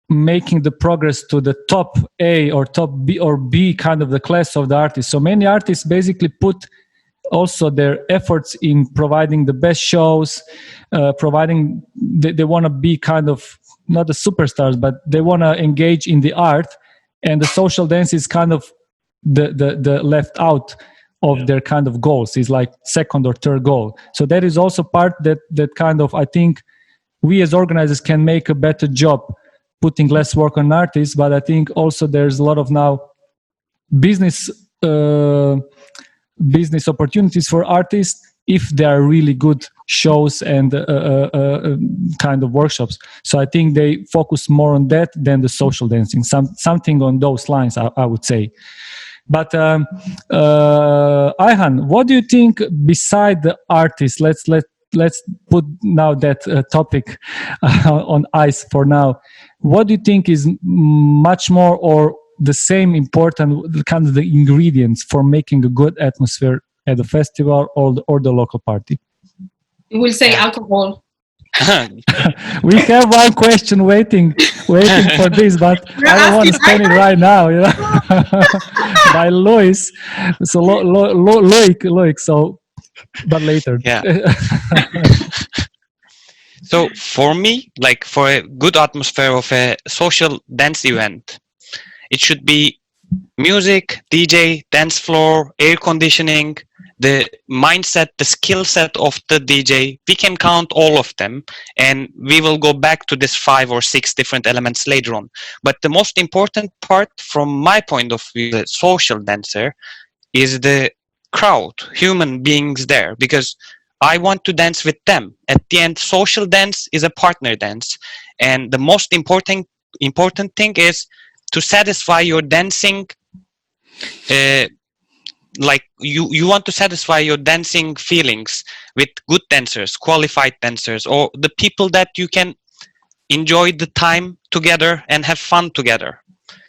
making the progress to the top A or top B or B kind of the class of the artist. So many artists basically put also their efforts in providing the best shows, providing, they want to be kind of, not the superstars, but they want to engage in the art, and the social dance is kind of the left out of their kind of goals. Is like second or third goal. So that is also part that kind of, I think we as organizers can make a better job putting less work on artists, but I think also there's a lot of now business opportunities for artists if they are really good shows and kind of workshops. So I think they focus more on that than the social dancing, something on those lines, I would say. But Ayhan, what do you think beside the artists? Let's put now that topic on ice for now. What do you think is much more or the same important kind of the ingredients for making a good atmosphere at the festival or the local party? We will say alcohol. We have one question waiting for this, but I don't want to spend it right now, you know. By Lois. So Loic. So, but later. Yeah. So for me, like for a good atmosphere of a social dance event, it should be music, DJ, dance floor, air conditioning, the mindset, the skill set of the DJ. We can count all of them, and we will go back to this 5 or 6 different elements later on. But the most important part from my point of view, the social dancer, is the crowd, human beings there, because I want to dance with them. At the end, social dance is a partner dance, and the most important thing is to satisfy your dancing, like you want to satisfy your dancing feelings with good dancers, qualified dancers, or the people that you can enjoy the time together and have fun together.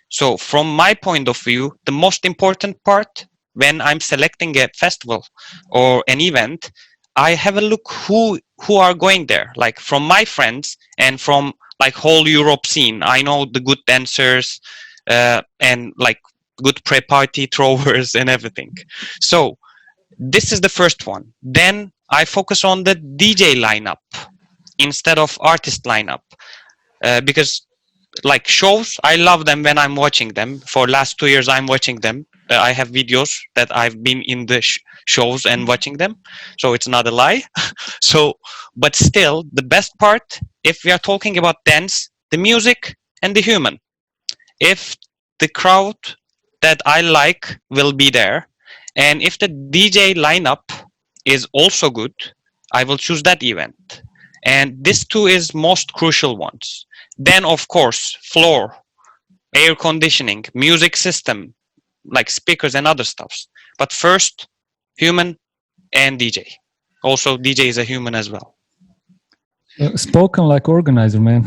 So from my point of view, the most important part when I'm selecting a festival or an event, I have a look who are going there. Like from my friends and from like whole Europe scene, I know the good dancers and like good pre-party throwers and everything. So this is the first one. Then I focus on the DJ lineup instead of artist lineup, because like shows, I love them when I'm watching them. For last 2 years, I'm watching them. I have videos that I've been in the shows and watching them, so it's not a lie. So, but still, the best part, if we are talking about dance, the music and the human. If the crowd that I like will be there, and if the DJ lineup is also good, I will choose that event. And this two is most crucial ones. Then of course, floor, air conditioning, music system, like speakers and other stuffs. But first, human and DJ. Also, DJ is a human as well. Spoken like organizer, man.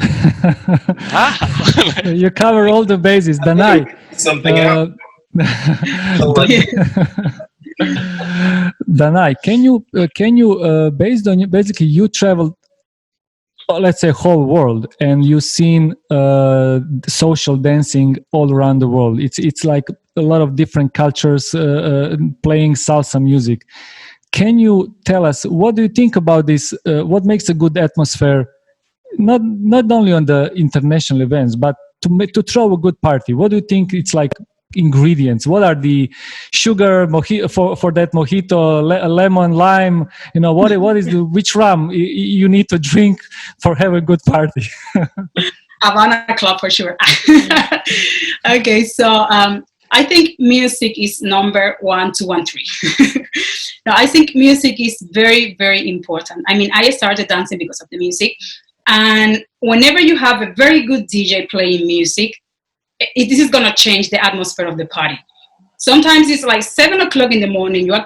You cover all the bases. Danai. Something else. Danai, can you basically you traveled, let's say, whole world, and you've seen social dancing all around the world. It's like a lot of different cultures playing salsa music. Can you tell us, what do you think about this? What makes a good atmosphere, not only on the international events, but to throw a good party? What do you think it's like ingredients? What are the sugar for that mojito, lemon, lime? What is which rum you need to drink for have a good party? Havana Club for sure. Okay, so I think music is number 1, 2, and 3. Now, I think music is very, very important. I mean, I started dancing because of the music. And whenever you have a very good DJ playing music, this is going to change the atmosphere of the party. Sometimes it's like 7 o'clock in the morning, you are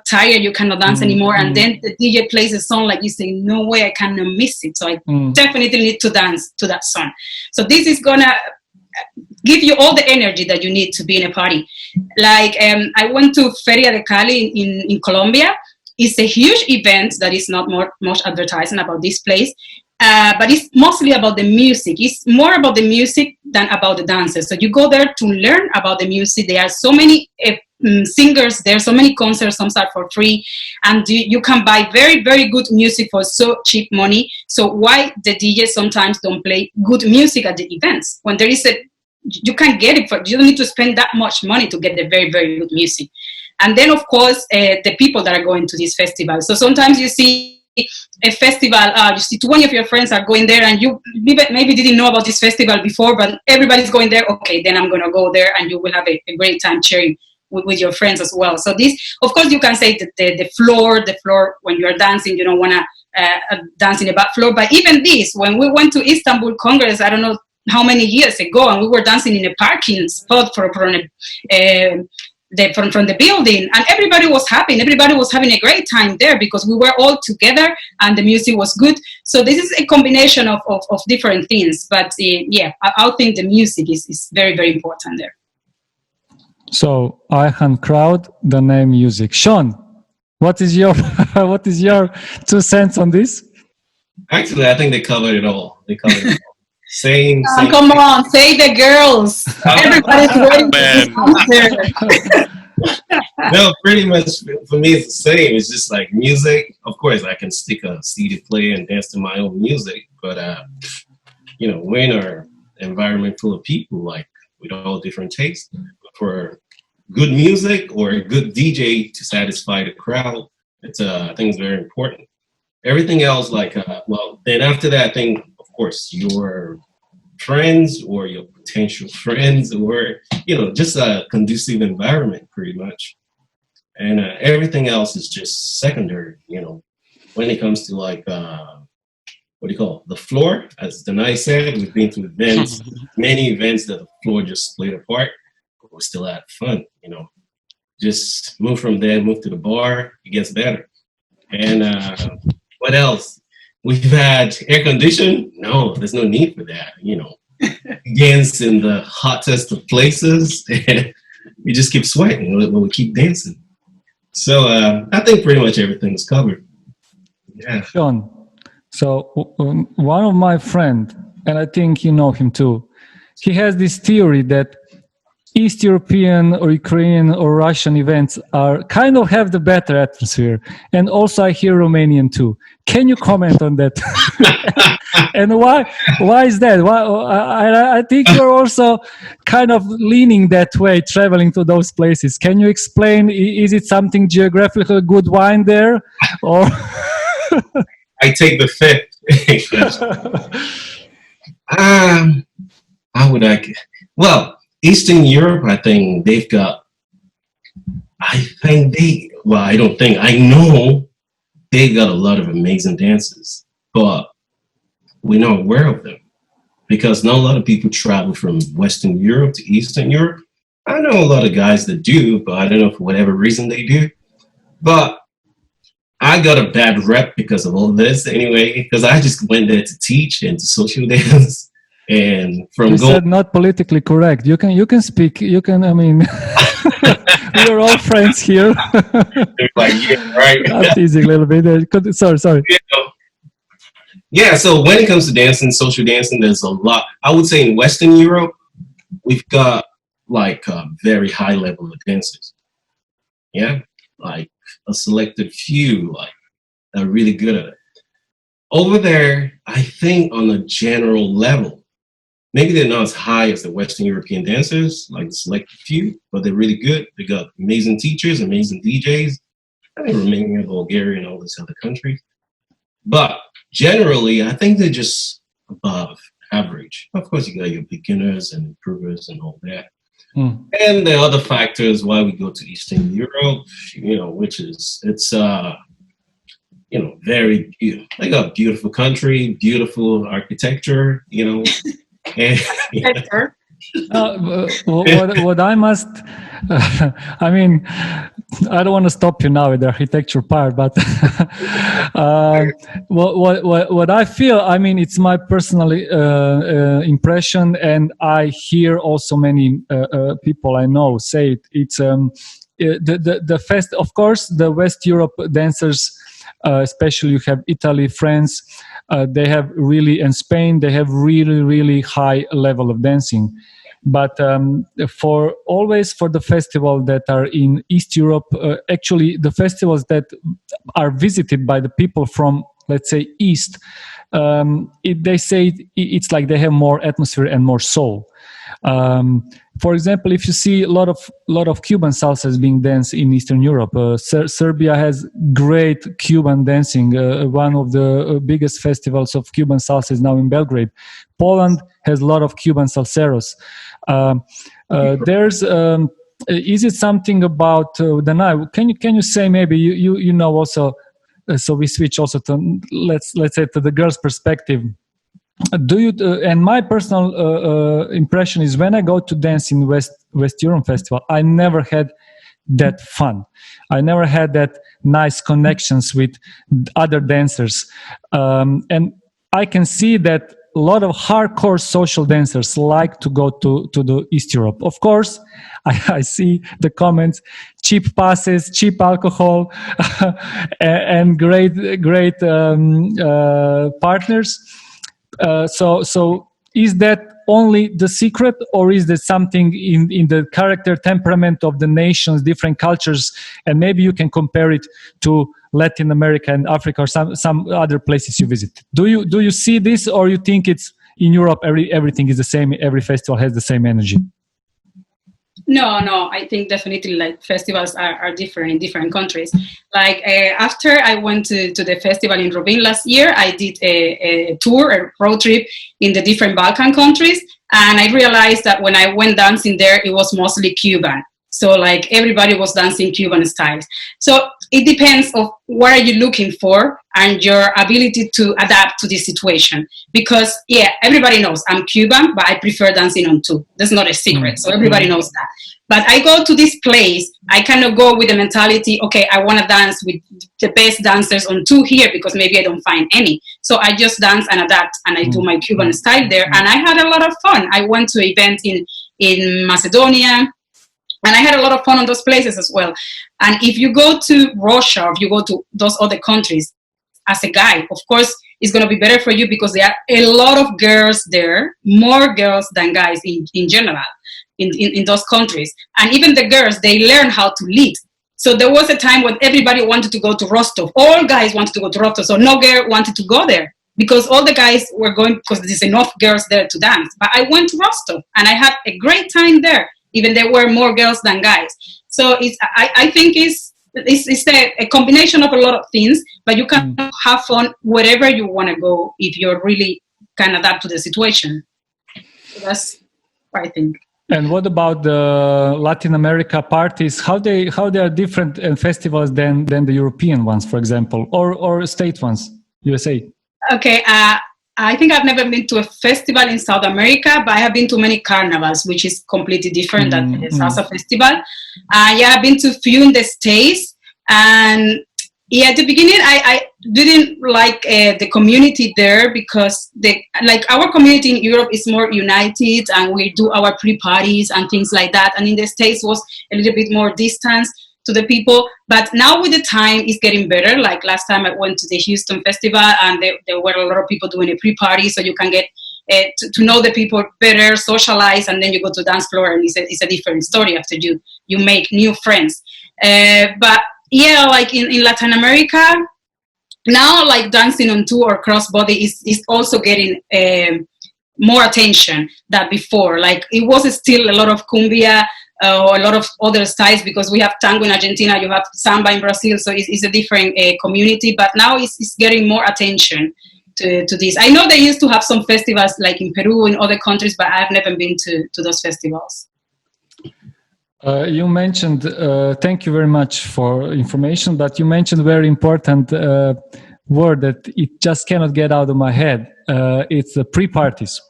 tired, you cannot dance anymore. And then the DJ plays a song like you say, no way, I cannot miss it. So I definitely need to dance to that song. So this is going to give you all the energy that you need to be in a party. Like I went to Feria de Cali in Colombia. It's a huge event that is not much advertising about this place. But it's mostly about the music. It's more about the music than about the dancers. So you go there to learn about the music. There are so many singers there, so many concerts, some start for free. And you can buy very, very good music for so cheap money. So why the DJs sometimes don't play good music at the events? When there is you can get it, you don't need to spend that much money to get the very, very good music. And then, of course, the people that are going to this festival. So sometimes you see a festival, you see 20 of your friends are going there and you maybe didn't know about this festival before, but everybody's going there. Okay, then I'm going to go there, and you will have a great time cheering with your friends as well. So this, of course, you can say that the floor, when you're dancing, you don't want to dance in a back floor. But even this, when we went to Istanbul Congress, I don't know how many years ago, and we were dancing in a parking spot from the building, and everybody was happy and everybody was having a great time there because we were all together and the music was good. So this is a combination of different things, but I think the music is very, very important there. So Ayhan crowd, the name music. Sean, what is your 2 cents on this? Actually, I think they covered it all. Same. Come on, say the girls. Everybody's waiting for this answer. No, pretty much for me it's the same. It's just like music. Of course, I can stick a CD player and dance to my own music, but we're in our environment full of people like with all different tastes. For good music or a good DJ to satisfy the crowd, I think it's very important. Everything else, then after that, I think, of course, your friends or your potential friends or, just a conducive environment pretty much. And everything else is just secondary, when it comes to the floor, as Denai said, we've been to events, many events that the floor just split apart, but we still had fun, just move from there, move to the bar, it gets better. And what else? We've had air conditioning. No, there's no need for that. Dance in the hottest of places. We just keep sweating when we keep dancing. So I think pretty much everything's covered. Yeah. Sean, so one of my friends, and I think you know him too, he has this theory that East European or Ukrainian or Russian events kind of have the better atmosphere. And also I hear Romanian too. Can you comment on that? And why is that? I think you're also kind of leaning that way, traveling to those places. Can you explain, is it something geographical, good wine there? Or I take the fifth. How would I? Well, Eastern Europe, I think they've got, I know they've got a lot of amazing dancers, but we're not aware of them because not a lot of people travel from Western Europe to Eastern Europe. I know a lot of guys that do, but I don't know for whatever reason they do. But I got a bad rep because of all this anyway, because I just went there to teach and to social dance. And from said not politically correct. You can speak. I mean, we're all friends here. Like, yeah, right. I'm teasing a little bit. Sorry. Yeah. So when it comes to dancing, social dancing, there's a lot. I would say in Western Europe, we've got like a very high level of dancers. Yeah, like a selected few, like are really good at it. Over there, I think on a general level, maybe they're not as high as the Western European dancers, like the selected few, but they're really good. They got amazing teachers, amazing DJs. I think Romania, Bulgaria, and all these other countries. But generally, I think they're just above average. Of course, you got your beginners and improvers and all that. And the other factors why we go to Eastern Europe, which is very beautiful. They got beautiful country, beautiful architecture, and what I must, I mean, I don't want to stop you now with the architecture part, but what I feel, I mean, it's my personal impression, and I hear also many people I know say it. It's the fest. Of course, the West Europe dancers, especially you have Italy, France. They have really, and Spain, they have really, really high level of dancing. But for the festival that are in East Europe, actually the festivals that are visited by the people from, let's say, East, they say it's like they have more atmosphere and more soul. For example, if you see a lot of Cuban salsas being danced in Eastern Europe, Serbia has great Cuban dancing. One of the biggest festivals of Cuban salsa is now in Belgrade. Poland has a lot of Cuban salseros. There's is it something about the night? Can you say maybe you know also? So we switch also to let's say to the girls' perspective. Do you and my personal impression is when I go to dance in West Europe Festival, I never had that fun. I never had that nice connections with other dancers, and I can see that a lot of hardcore social dancers like to go to the East Europe. Of course, I see the comments: cheap passes, cheap alcohol, and great partners. So is that only the secret, or is there something in the character, temperament of the nations, different cultures, and maybe you can compare it to Latin America and Africa or some other places you visit? Do you see this, or you think it's in Europe everything is the same, every festival has the same energy? No, I think definitely like festivals are different in different countries. Like after I went to the festival in Robin last year, I did a tour, a road trip in the different Balkan countries. And I realized that when I went dancing there, it was mostly Cuban. So like everybody was dancing Cuban styles. So it depends of what are you looking for and your ability to adapt to this situation. Because yeah, everybody knows I'm Cuban, but I prefer dancing on two. That's not a secret. So everybody knows that. But I go to this place, I kind of go with the mentality, okay, I want to dance with the best dancers on two here because maybe I don't find any. So I just dance and adapt and I do my Cuban style there. And I had a lot of fun. I went to an event in Macedonia. And I had a lot of fun on those places as well. And if you go to Russia, or if you go to those other countries, as a guy, of course, it's going to be better for you because there are a lot of girls there, more girls than guys in general in those countries. And even the girls, they learn how to lead. So there was a time when everybody wanted to go to Rostov. All guys wanted to go to Rostov, so no girl wanted to go there because all the guys were going because there's enough girls there to dance. But I went to Rostov and I had a great time there. Even there were more girls than guys. So I think it's a combination of a lot of things, but you can have fun wherever you want to go if you really can adapt to the situation. So that's what I think. And what about the Latin America parties? How they are different in festivals than the European ones, for example, or state ones, USA? Okay. I think I've never been to a festival in South America, but I have been to many carnivals, which is completely different than the salsa festival. I've been to a few in the States. And yeah, at the beginning, I didn't like the community there because our community in Europe is more united and we do our pre-parties and things like that. And in the States was a little bit more distance to the people, but now with the time it's getting better. Like last time I went to the Houston festival and there were a lot of people doing a pre-party, so you can get to know the people better, socialize, and then you go to dance floor, and it's a different story after you make new friends. But yeah, like in Latin America, now like dancing on two or crossbody is also getting more attention than before. Like it was still a lot of cumbia or a lot of other styles, because we have tango in Argentina, you have samba in Brazil, so it's a different community. But now it's getting more attention to this. I know they used to have some festivals like in Peru and other countries, but I've never been to those festivals. You mentioned, thank you very much for information, but you mentioned a very important word that it just cannot get out of my head. It's the pre-parties.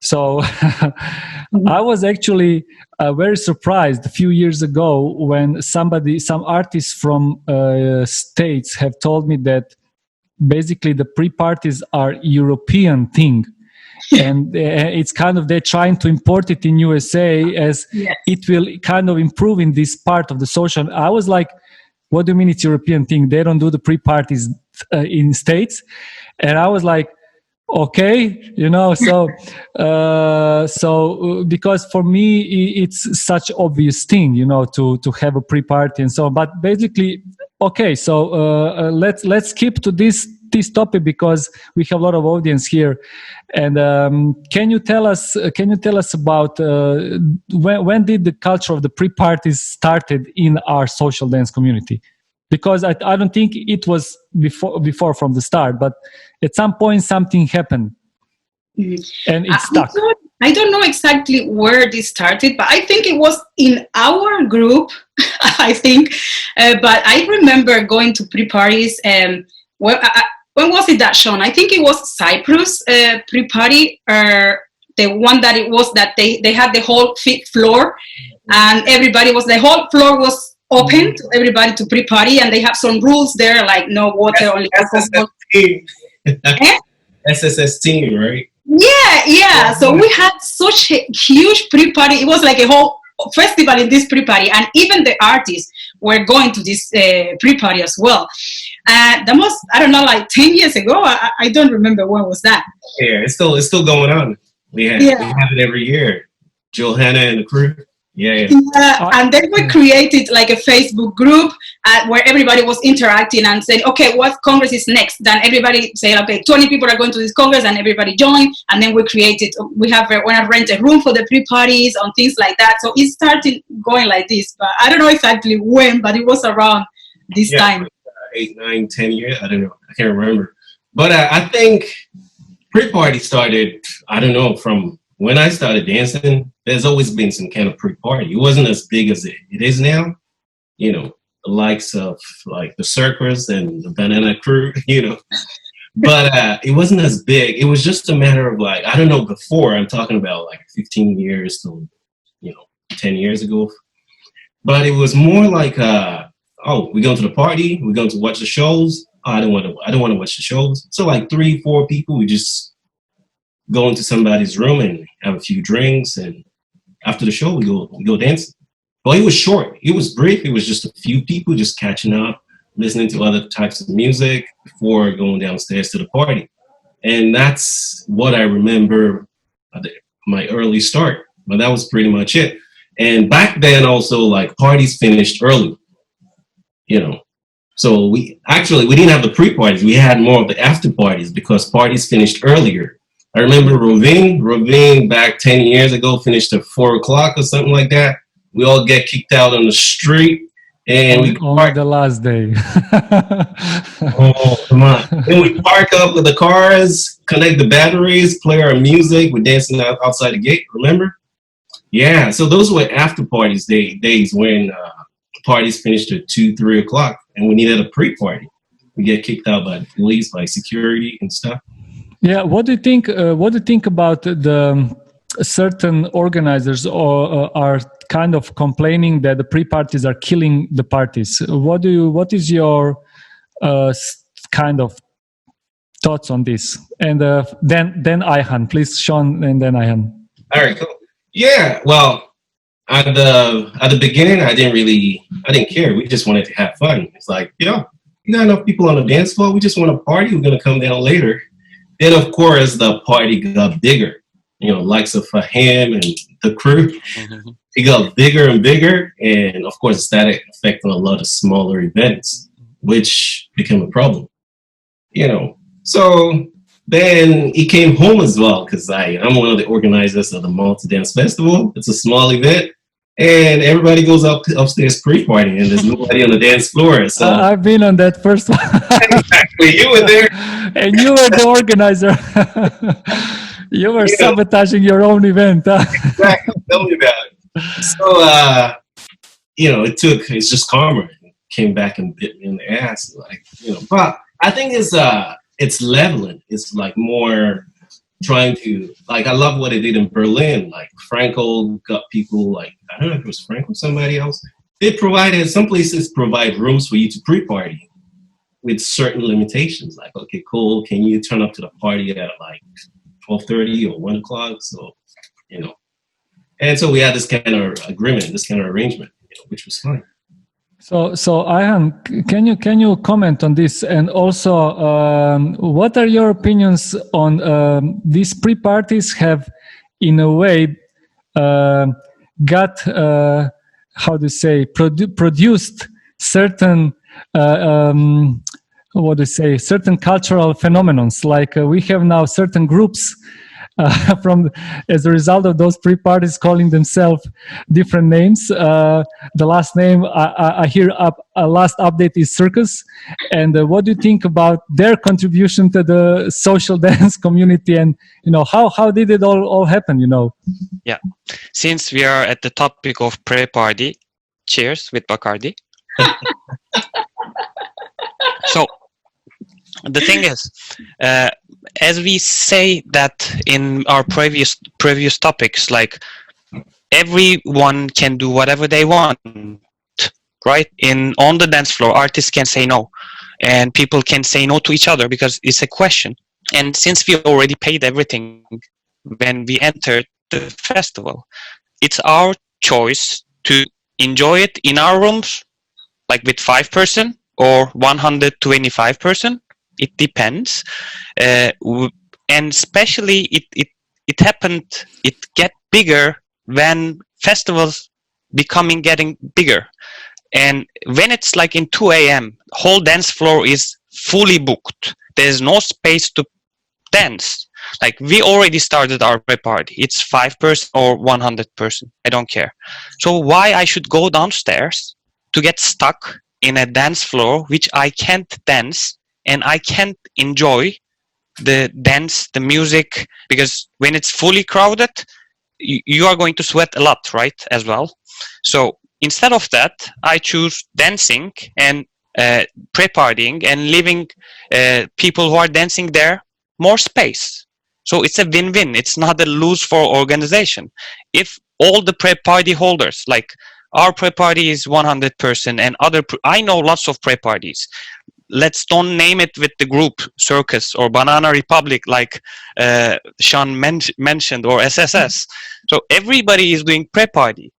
So I was actually very surprised a few years ago when some artists from States have told me that basically the pre-parties are European thing. And it's kind of, they're trying to import it in USA as it will kind of improve in this part of the social. I was like, what do you mean it's European thing? They don't do the pre-parties in States? And I was like, okay, so because for me it's such obvious thing, to have a pre-party and so on. But basically, okay, so let's skip to this topic because we have a lot of audience here. And can you tell us about when did the culture of the pre-parties started in our social dance community? Because I don't think it was before from the start, but at some point something happened and it stuck. I don't know exactly where this started, but I think it was in our group, I think. But I remember going to pre-parties. When was it that, Sean? I think it was Cyprus pre-party, the one that it was that they had the whole fifth floor, and the whole floor was open to everybody to pre-party, and they have some rules there, like no water, only alcohol. SSS team, right? Yeah. So we had such a huge pre-party. It was like a whole festival in this pre-party, and even the artists were going to this pre-party as well. That was, I don't know, like 10 years ago. I don't remember when was that. Yeah, it's still going on. We have it every year. Johanna and the crew. Yeah. And then we created like a Facebook group where everybody was interacting and saying, okay, what Congress is next? Then everybody said, okay, 20 people are going to this Congress, and everybody joined. And then we want to rent a room for the pre-parties and things like that. So it started going like this, but I don't know exactly when, but it was around this time. 8, 9, 10 years. I don't know. I can't remember. But I think pre-party started, I don't know, from when I started dancing. There's always been some kind of pre-party. It wasn't as big as it is now. The likes of like the Circus and the Banana Crew, But it wasn't as big. It was just a matter of like, I don't know, before, I'm talking about like 15 years to, 10 years ago. But it was more like, we're going to the party, we're going to watch the shows. I don't want to watch the shows. So like 3, 4 people, we just go into somebody's room and have a few drinks, and after the show we go dancing. Well, it was short, it was brief, it was just a few people just catching up, listening to other types of music before going downstairs to the party. And that's what I remember my early start, but that was pretty much it. And back then also, like, parties finished early, so we didn't have the pre-parties, we had more of the after parties because parties finished earlier. I remember Rovine back 10 years ago finished at 4 o'clock or something like that. We all get kicked out on the street, and we park the last day. Oh, come on! Then we park up with the cars, connect the batteries, play our music. We're dancing outside the gate. Remember? Yeah. So those were after parties days when parties finished at 2, 3 o'clock, and we needed a pre-party. We get kicked out by the police, by security and stuff. Yeah, what do you think? What do you think about the certain organizers are kind of complaining that the pre-parties are killing the parties? What is your kind of thoughts on this? And then Ayhan, please, Sean, and then Ayhan. All right, cool. Yeah, well, at the beginning, I didn't care. We just wanted to have fun. It's like, you got enough people on the dance floor. We just want to party. We're gonna come down later. Then of course the party got bigger. You know, likes of him and the crew. It got bigger and bigger, and of course it started affecting a lot of smaller events, which became a problem. You know, so then he came home as well because I'm one of the organizers of the Malta Dance Festival. It's a small event, and everybody goes upstairs pre-partying, and there's nobody on the dance floor. So I've been on that first one. exactly, you were there, And you were the organizer. You were sabotaging your own event. Exactly. Tell me about it. So it's just karma. It came back and bit me in the ass, But I think it's leveling. It's like more trying to, like, I love what they did in Berlin. Like Franco got people, like, I don't know if it was Franco or somebody else. Some places provide rooms for you to pre-party with certain limitations. Like, okay, cool. Can you turn up to the party at like 12:30 or 1 o'clock? So, and so we had this kind of agreement, this kind of arrangement, which was fine. So Ayhan, can you comment on this? And also, what are your opinions on these pre-parties have, in a way, got how to say produced certain certain cultural phenomenons? Like we have now certain groups as a result of those pre-parties calling themselves different names. The last name I hear last update is Circus. And what do you think about their contribution to the social dance community? And how did it all happen? Yeah, since we are at the topic of pre-party, cheers with Bacardi. So the thing is, as we say that in our previous topics, like everyone can do whatever they want, right? On the dance floor, artists can say no, and people can say no to each other because it's a question. And since we already paid everything when we entered the festival, it's our choice to enjoy it in our rooms, like with 5% or 125%. It depends, and especially it happened. It get bigger when festivals getting bigger, and when it's like in 2 a.m., whole dance floor is fully booked. There's no space to dance. Like we already started our pre-party. It's 5% or 100%. I don't care. So why I should go downstairs to get stuck in a dance floor which I can't dance? And I can't enjoy the dance, the music, because when it's fully crowded, you are going to sweat a lot, right, as well. So instead of that, I choose dancing and pre-partying and leaving people who are dancing there more space. So it's a win-win. It's not a lose for organization. If all the pre-party holders, like our pre-party is 100% and I know lots of pre-parties. Let's don't name it with the group Circus or Banana Republic like Sean mentioned, or SSS. So everybody is doing pre-party.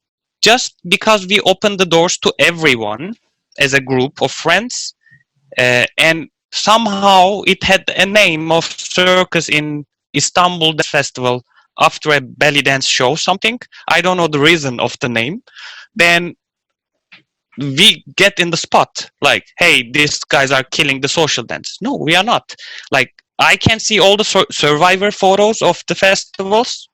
Just because we opened the doors to everyone as a group of friends, and somehow it had a name of Circus in Istanbul Dance Festival after a belly dance show, something. I don't know the reason of the name. Then we get in the spot like, hey, these guys are killing the social dance. No, we are not. Like, I can see all the survivor photos of the festivals.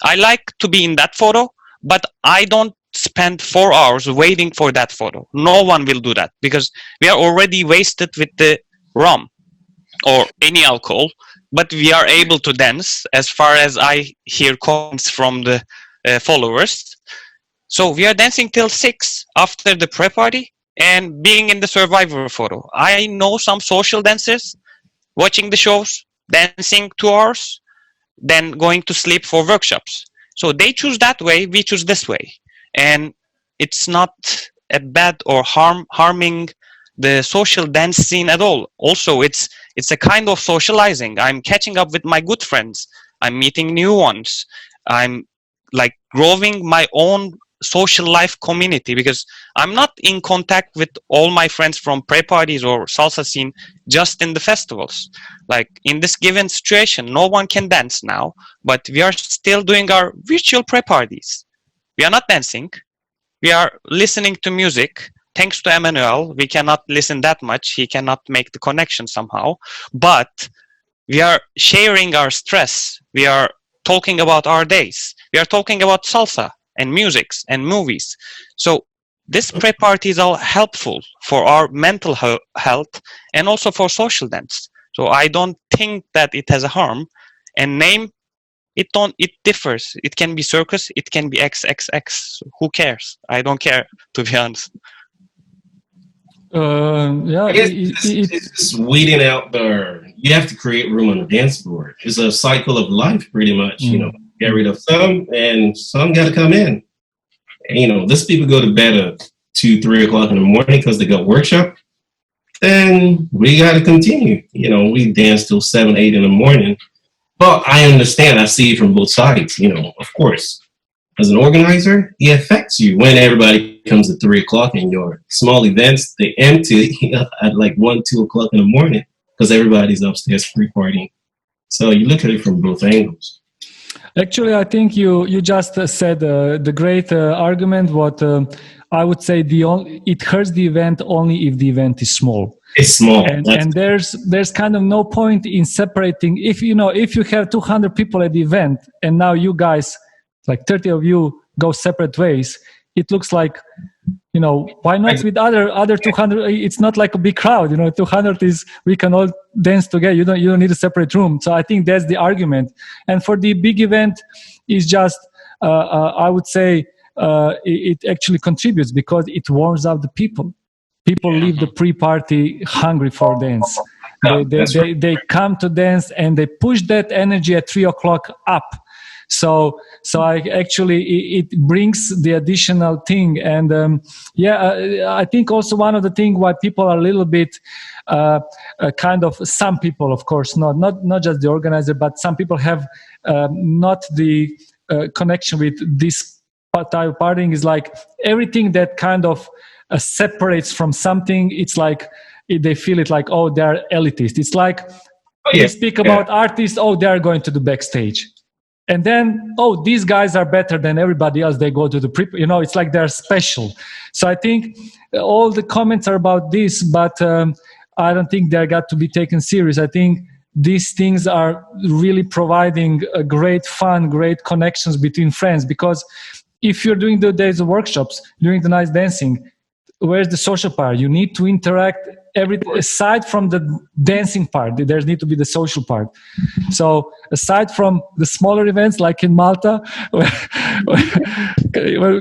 I like to be in that photo, but I don't spend 4 hours waiting for that photo. No one will do that because we are already wasted with the rum or any alcohol, but we are able to dance as far as I hear comments from the followers. So we are dancing till 6 after the pre-party and being in the survivor photo. I know some social dancers watching the shows, dancing 2 hours, then going to sleep for workshops. So they choose that way, we choose this way. And it's not a bad or harming the social dance scene at all. Also, it's a kind of socializing. I'm catching up with my good friends. I'm meeting new ones. I'm like growing my own social life community, because I'm not in contact with all my friends from pre-parties or salsa scene just in the festivals. Like in this given situation, no one can dance now, but we are still doing our virtual pre-parties. We are not dancing. We are listening to music. Thanks to Emmanuel, we cannot listen that much. He cannot make the connection somehow. But we are sharing our stress. We are talking about our days. We are talking about salsa and musics and movies. So this pre-parties are helpful for our mental health and also for social dance. So I don't think that it has a harm. And name, it differs. It can be circus, it can be XXX. Who cares? I don't care, to be honest. Yeah, I guess it's just weeding out you have to create room on the dance floor. It's a cycle of life, pretty much. You know, get rid of some, and some got to come in. And, you know, these people go to bed at 2, 3 o'clock in the morning because they got workshop. Then we got to continue. You know, we dance till 7, 8 in the morning. But I understand. I see it from both sides. You know, of course. As an organizer, it affects you when everybody comes at 3 o'clock and your small events, they empty at like 1, 2 o'clock in the morning because everybody's upstairs pre-partying. So you look at it from both angles. Actually, I think you just said the great argument. What I would say, it hurts the event only if the event is small. It's small, and there's kind of no point in separating. If you have 200 people at the event, and now you guys, like 30 of you, go separate ways, it looks like, you know, why not with other 200? It's not like a big crowd, you know. 200 is, we can all dance together. You don't need a separate room. So I think that's the argument. And for the big event, is just I would say it actually contributes because it warms up the people. People leave the pre-party hungry for dance. They come to dance and they push that energy at 3 o'clock up. So I actually, it brings the additional thing. And I think also one of the things why people are a little bit kind of, some people, of course, not just the organizer, but some people have not the connection with this type of partying, is like everything that kind of separates from something. It's like they feel it like, oh, they're elitist. It's like they speak about artists, oh, they're going to the backstage. And then, oh, these guys are better than everybody else. They go to the it's like they're special. So I think all the comments are about this, but I don't think they got to be taken serious. I think these things are really providing a great fun, great connections between friends. Because if you're doing the days of workshops, doing the nice dancing, where's the social part? You need to interact aside from the dancing part, there needs to be the social part. So aside from the smaller events like in Malta, where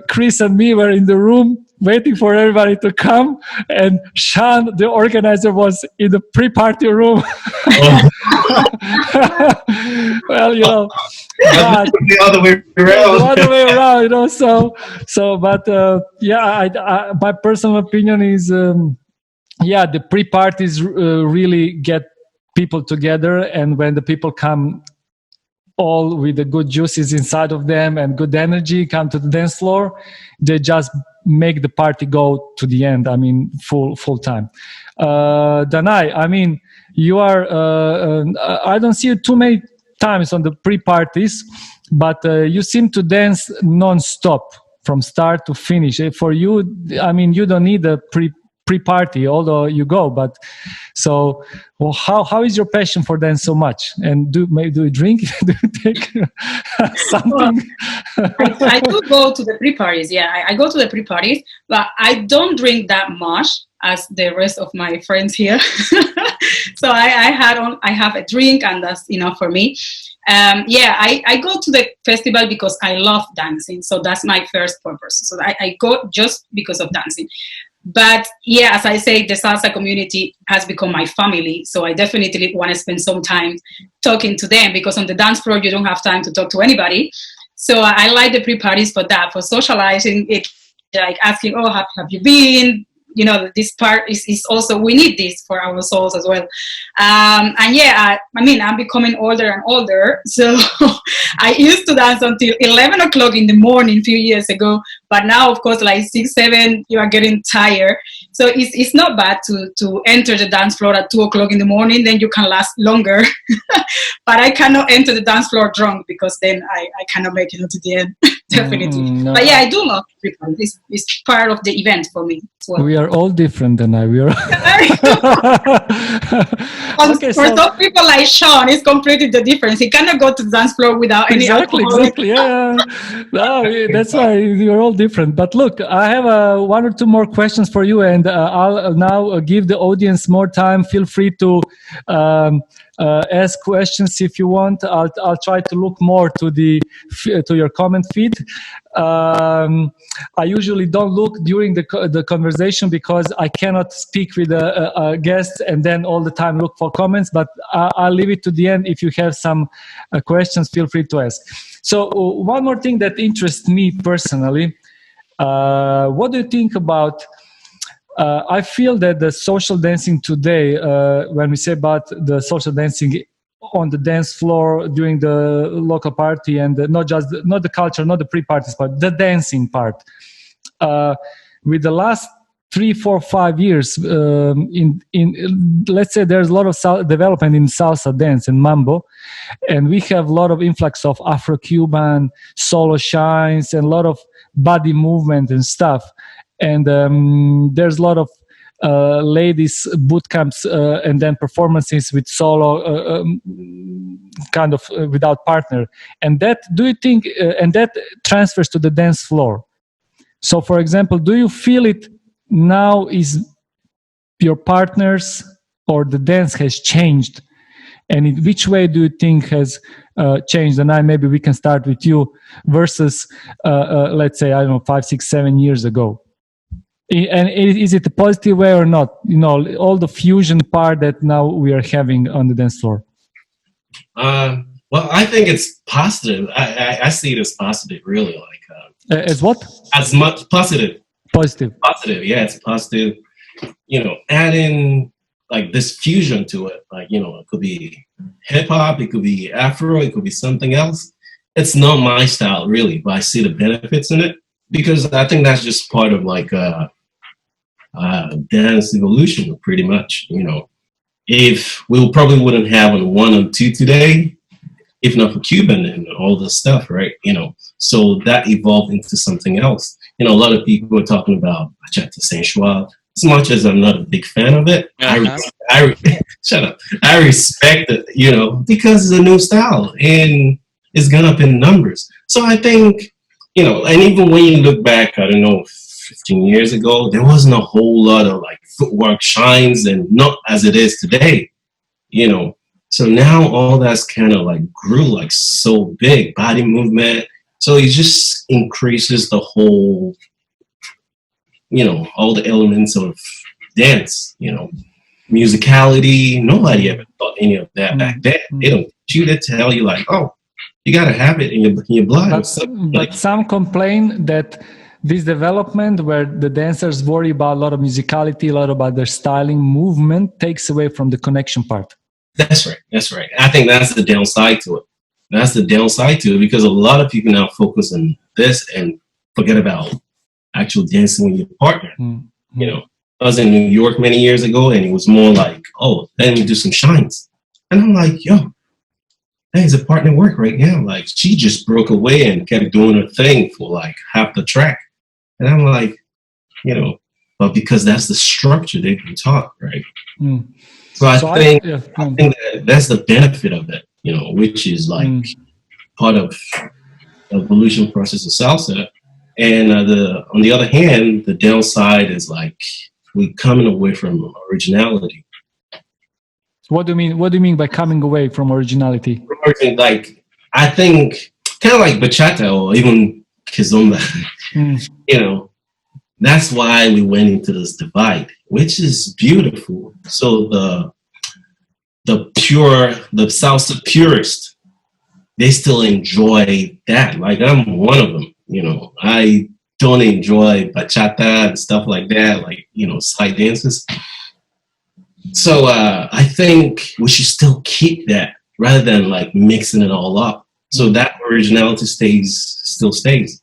Chris and me were in the room waiting for everybody to come, and Sean, the organizer, was in the pre-party room. Well, you know, the other way around. The other way around, you know. But my personal opinion is, the pre-parties really get people together, and when the people come all with the good juices inside of them and good energy, come to the dance floor, they just make the party go to the end. I mean, full time. Danai, I mean, you are, I don't see you too many times on the pre-parties, but you seem to dance non-stop from start to finish. For you, I mean, you don't need a pre-party, although you go, but so how is your passion for dance so much? And do you drink? Do you take something? I do go to the pre-parties. Yeah, I go to the pre-parties, but I don't drink that much as the rest of my friends here. So I have a drink, and that's enough for me. I go to the festival because I love dancing, so that's my first purpose. So I go just because of dancing. But yeah, as I say, the salsa community has become my family. So I definitely want to spend some time talking to them, because on the dance floor, you don't have time to talk to anybody. So I like the pre-parties for that, for socializing, it, like asking, oh, have you been? You know, this part is also, we need this for our souls as well. I mean, I'm becoming older and older. So I used to dance until 11 o'clock in the morning a few years ago. But now, of course, like 6, 7, you are getting tired. So it's not bad to enter the dance floor at 2 o'clock in the morning. Then you can last longer. But I cannot enter the dance floor drunk because then I cannot make it to the end. Definitely. No. But yeah, I do love people. It's part of the event for me as well. We are all different, and we are. For some people like Sean, it's completely the difference. He cannot go to the dance floor without any alcohol. Exactly. Yeah. No, that's why you're all different. But look, I have 1 or 2 more questions for you, and I'll now give the audience more time. Feel free to ask questions if you want. I'll try to look more to your comment feed. I usually don't look during the conversation because I cannot speak with a guest and then all the time look for comments, but I'll leave it to the end. If you have some questions, feel free to ask. So one more thing that interests me personally, what do you think about I feel that the social dancing today, when we say about the social dancing on the dance floor during the local party, and not the culture, not the pre-parties, but the dancing part, with the last 3, 4, 5 years, in let's say there's a lot of development in salsa dance and mambo, and we have a lot of influx of Afro-Cuban solo shines and a lot of body movement and stuff. And there's a lot of ladies boot camps and then performances with solo, kind of without partner. And that, do you think, and that transfers to the dance floor? So, for example, do you feel it now is your partners or the dance has changed? And in which way do you think has changed? And maybe we can start with you versus, let's say, I don't know, 5, 6, 7 years ago. And is it a positive way or not? You know, all the fusion part that now we are having on the dance floor. Well, I think it's positive. I see it as positive, really. Like as what? As much positive. Positive. Positive. Yeah, it's positive. You know, adding like this fusion to it. Like, you know, it could be hip hop, it could be Afro, it could be something else. It's not my style, really, but I see the benefits in it because I think that's just part of like dance evolution, pretty much. You know, if we probably wouldn't have a 1 or 2 today, if not for Cuban and all this stuff, right? You know, so that evolved into something else. You know, a lot of people are talking about bachata sensual. As much as I'm not a big fan of it, shut up. I respect it, you know, because it's a new style and it's gone up in numbers. So I think, you know, and even when you look back, I don't know, 15 years ago, there wasn't a whole lot of like footwork shines and not as it is today, you know. So now all that's kind of like grew like so big, body movement. So it just increases the whole, you know, all the elements of dance, you know, musicality. Nobody ever thought any of that back then. They don't teach you, they tell you like, oh, you got to have it in your blood. But some complain that this development where the dancers worry about a lot of musicality, a lot about their styling, movement, takes away from the connection part. That's right. That's right. I think that's the downside to it. That's the downside to it because a lot of people now focus on this and forget about actual dancing with your partner. You know, I was in New York many years ago and it was more like, oh, let me do some shines. And I'm like, yo, hey, it's a partner work right now. Like she just broke away and kept doing her thing for like half the track. And I'm like, you know, but because that's the structure they've been taught, right? So I think that's the benefit of it, you know, which is like part of the evolution process of salsa. And on the other hand, the downside is like we're coming away from originality. What do you mean? What do you mean by coming away from originality? Like I think kind of like bachata or even kizomba, you know, that's why we went into this divide, which is beautiful. So the salsa purist, they still enjoy that. Like I'm one of them, you know. I don't enjoy bachata and stuff like that, like, you know, side dances. So I think we should still keep that rather than like mixing it all up. So that originality still stays.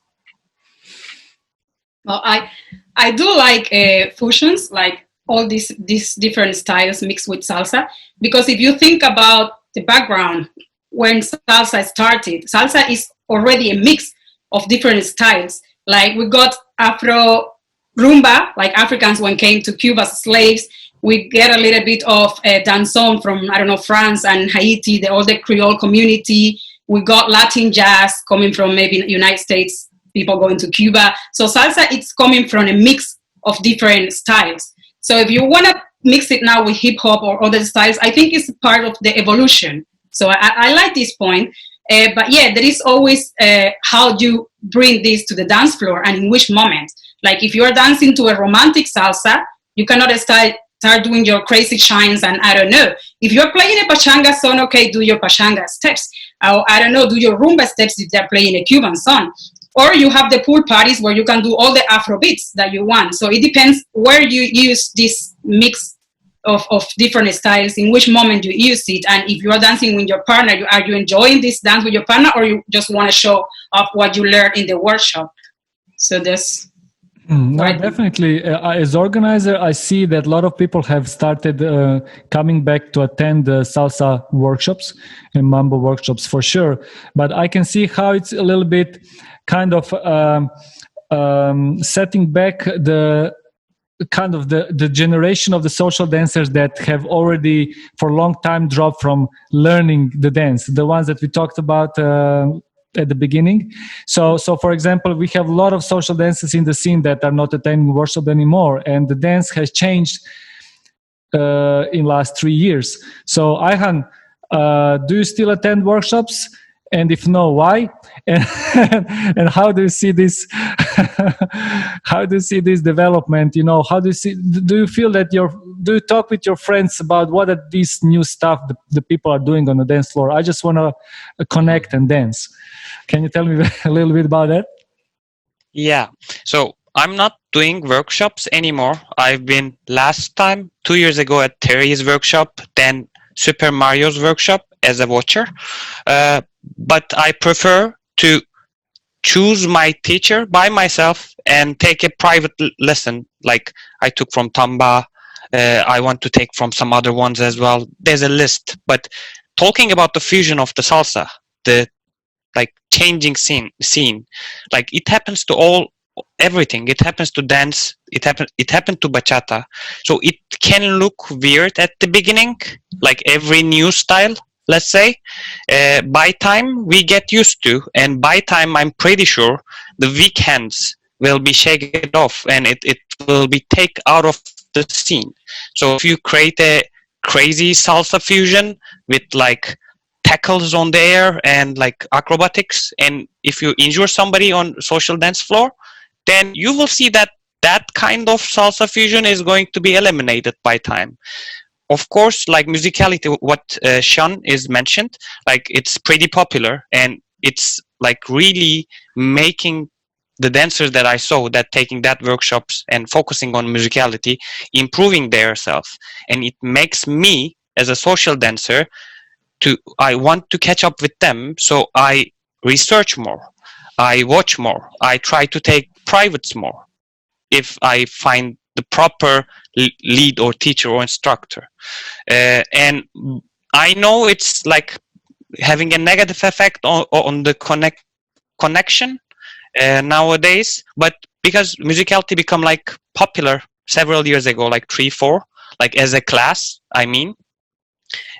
Well, I do like fusions, like all these different styles mixed with salsa, because if you think about the background when salsa started, salsa is already a mix of different styles. Like we got Afro rumba, like Africans when came to Cuba as slaves. We get a little bit of danzón from, I don't know, France and Haiti, all the Creole community. We got Latin jazz coming from maybe United States, people going to Cuba. So salsa, it's coming from a mix of different styles. So if you want to mix it now with hip hop or other styles, I think it's part of the evolution. So I like this point. But yeah, there is always how you bring this to the dance floor and in which moment. Like if you're dancing to a romantic salsa, you cannot start doing your crazy shines and I don't know. If you're playing a pachanga song, okay, do your pachanga steps. Or I don't know, do your rumba steps if they're playing a Cuban song. Or you have the pool parties where you can do all the Afro beats that you want. So it depends where you use this mix of different styles, in which moment you use it. And if you are dancing with your partner, are you enjoying this dance with your partner, or you just want to show off what you learned in the workshop? So this. No, definitely. As organizer, I see that a lot of people have started coming back to attend the salsa workshops and mambo workshops for sure. But I can see how it's a little bit kind of setting back the generation of the social dancers that have already for a long time dropped from learning the dance, the ones that we talked about at the beginning. So for example, we have a lot of social dancers in the scene that are not attending workshop anymore, and the dance has changed in last 3 years. So Ayhan, do you still attend workshops? And if no, why? And how do you see this? How do you see this development? You know, how do you see? Do you feel that do you talk with your friends about what are these new stuff the people are doing on the dance floor? I just want to connect and dance. Can you tell me a little bit about that? Yeah. So I'm not doing workshops anymore. I've been last time 2 years ago at Terry's workshop, then Super Mario's workshop as a watcher. But I prefer to choose my teacher by myself and take a private lesson, like I took from Tamba. I want to take from some other ones as well. There's a list. But talking about the fusion of the salsa, the like changing scene, like it happens to everything. It happens to dance. It happened to bachata. So it can look weird at the beginning, like every new style, let's say. By time we get used to, and by time I'm pretty sure the weak hands will be shaken off and it will be take out of the scene. So if you create a crazy salsa fusion with like tackles on the air and like acrobatics, and if you injure somebody on social dance floor, then you will see that kind of salsa fusion is going to be eliminated by time. Of course, like musicality, what Sean is mentioned, like it's pretty popular, and it's like really making the dancers that I saw that taking that workshops and focusing on musicality, improving their self. And it makes me as a social dancer I want to catch up with them. So I research more, I watch more, I try to take privates more if I find the proper lead or teacher or instructor. And I know it's like having a negative effect on the connection nowadays, but because musicality become like popular several years ago, like 3-4, like as a class, I mean,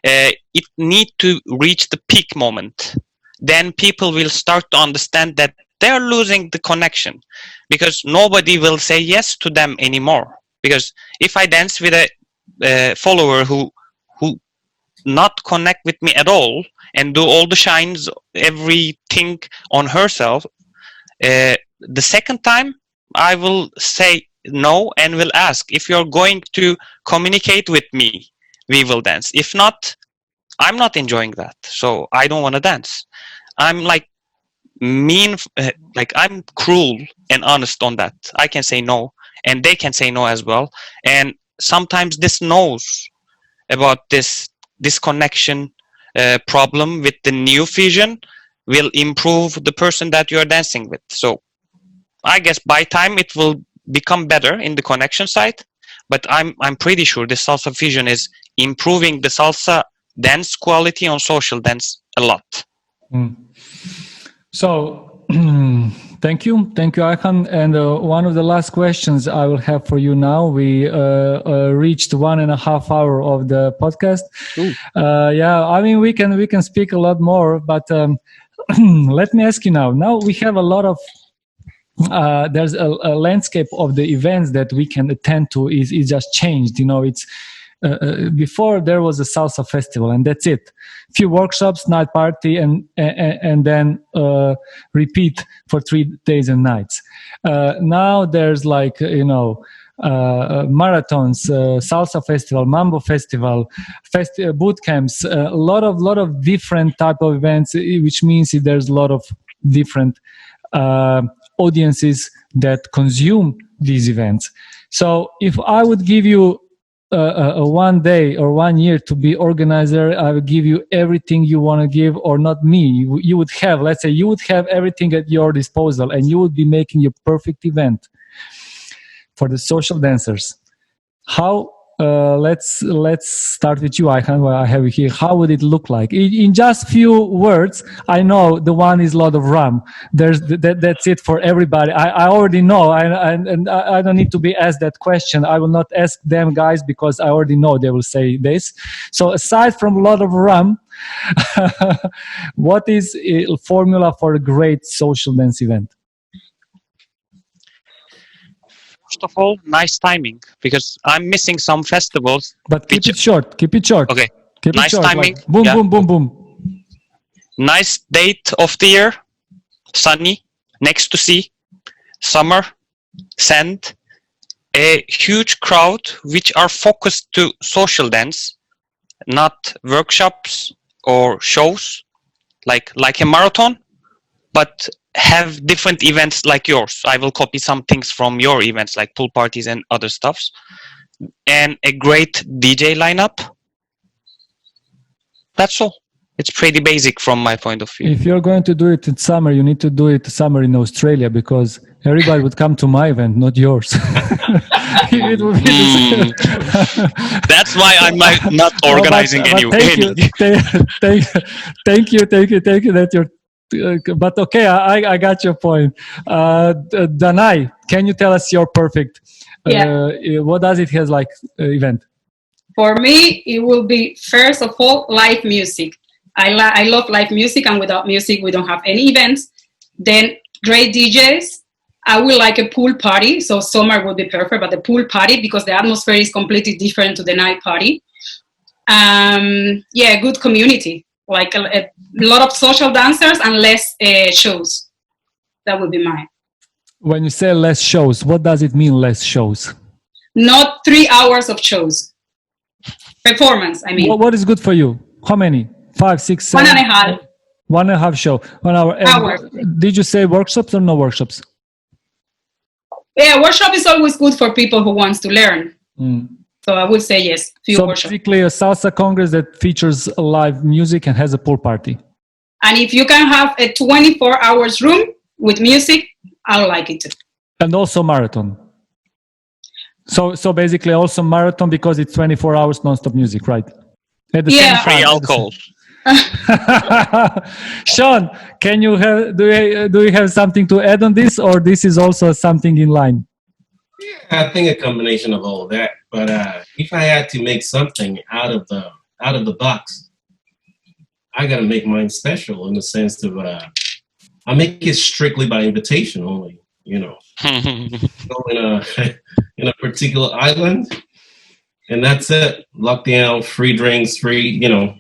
it need to reach the peak moment. Then people will start to understand that they're losing the connection, because nobody will say yes to them anymore. Because if I dance with a follower who not connect with me at all and do all the shines, everything on herself, the second time I will say no and will ask, if you're going to communicate with me, we will dance. If not, I'm not enjoying that, so I don't want to dance. I'm like mean, like I'm cruel and honest on that. I can say no, and they can say no as well. And sometimes this knows about this connection problem with the new fusion will improve the person that you are dancing with. So I guess by time it will become better in the connection side, but I'm pretty sure the salsa fusion is improving the salsa dance quality on social dance a lot. So thank you, Ayhan. And one of the last questions I will have for you now. We reached 1.5 hours of the podcast. Yeah, I mean we can speak a lot more, but let me ask you now. Now we have a lot of there's a landscape of the events that we can attend to is just changed. You know, it's before there was a salsa festival and that's it. Few workshops, night party, and then repeat for 3 days and nights. Now there's like marathons, salsa festival, mambo festival, boot camps, a lot of different type of events, which means there's a lot of different audiences that consume these events. So if I would give you a 1 day or 1 year to be organizer, I would give you everything you want to give, or not me. You would have, let's say, you would have everything at your disposal, and you would be making your perfect event for the social dancers. How? Let's start with you, Ayhan. I have you here. How would it look like? In just few words, I know the one is a lot of rum. That's it for everybody. I already know, and I don't need to be asked that question. I will not ask them guys because I already know they will say this. So aside from a lot of rum, what is a formula for a great social dance event? First of all, nice timing, because I'm missing some festivals. But keep it short. Keep it short. Okay. Keep nice it short. timing. Like boom, yeah. boom, boom, boom. Nice date of the year. Sunny, next to sea, summer, sand, a huge crowd which are focused to social dance, not workshops or shows like a marathon, but have different events like yours. I will copy some things from your events like pool parties and other stuffs, and a great DJ lineup. That's all. It's pretty basic from my point of view. If you're going to do it in summer, you need to do it summer in Australia, because everybody would come to my event, not yours. It would be That's why I'm not organizing any. Thank you that you're but okay, I got your point. Danai, can you tell us your perfect what does it has like event? For me, it will be first of all live music. I love live music, and without music we don't have any events. Then great DJs. I would like a pool party, so summer would be perfect, but the pool party, because the atmosphere is completely different to the night party. Good community, like a lot of social dancers and less shows. That would be mine. When you say less shows, what does it mean, less shows? Not 3 hours of shows. Performance, I mean. What is good for you? How many? 5, 6, 7? 1.5. 1.5 show. 1 hour. Hours. Did you say workshops or no workshops? Yeah, workshop is always good for people who wants to learn. So I would say yes. So basically a salsa congress that features live music and has a pool party. And if you can have a 24 hours room with music, I'll like it too. And also marathon. So basically also marathon, because it's 24 hours non-stop music, right? At the same time. Free alcohol. Sean, can you do you have something to add on this, or this is also something in line? Yeah, I think a combination of all of that. But if I had to make something out of the box, I gotta make mine special in the sense of I make it strictly by invitation only. You know, go in a particular island, and that's it. Lockdown, free drinks, free. You know,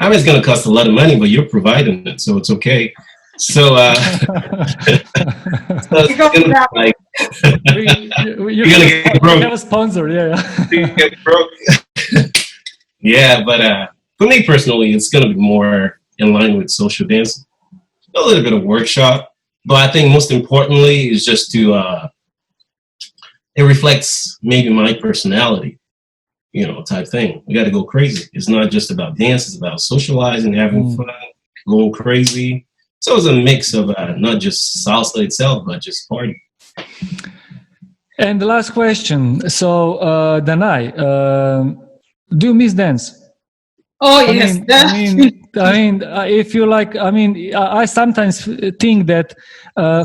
I mean, it's gonna cost a lot of money, but you're providing it, so it's okay. So, you're gonna get broke. We have a sponsor, yeah. You get broke. Yeah, but for me personally, it's gonna be more in line with social dance, a little bit of workshop. But I think most importantly is just to it reflects maybe my personality, you know, type thing. We got to go crazy. It's not just about dance; it's about socializing, having fun, going crazy. So it's a mix of not just salsa itself, but just party. And the last question. So, Danai, do you miss dance? Oh yes. If you like, I sometimes think that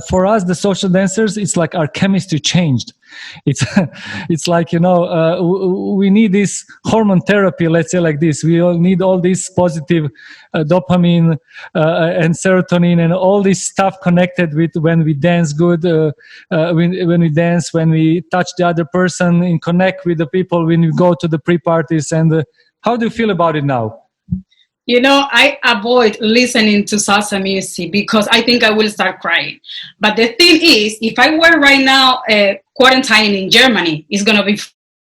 for us, the social dancers, it's like our chemistry changed. It's like, we need this hormone therapy, let's say like this. We all need all this positive dopamine and serotonin and all this stuff connected with when we dance good, when we dance, when we touch the other person and connect with the people, when we go to the pre-parties. And how do you feel about it now? I avoid listening to salsa music because I think I will start crying. But the thing is, if I were right now quarantining in Germany, it's going to be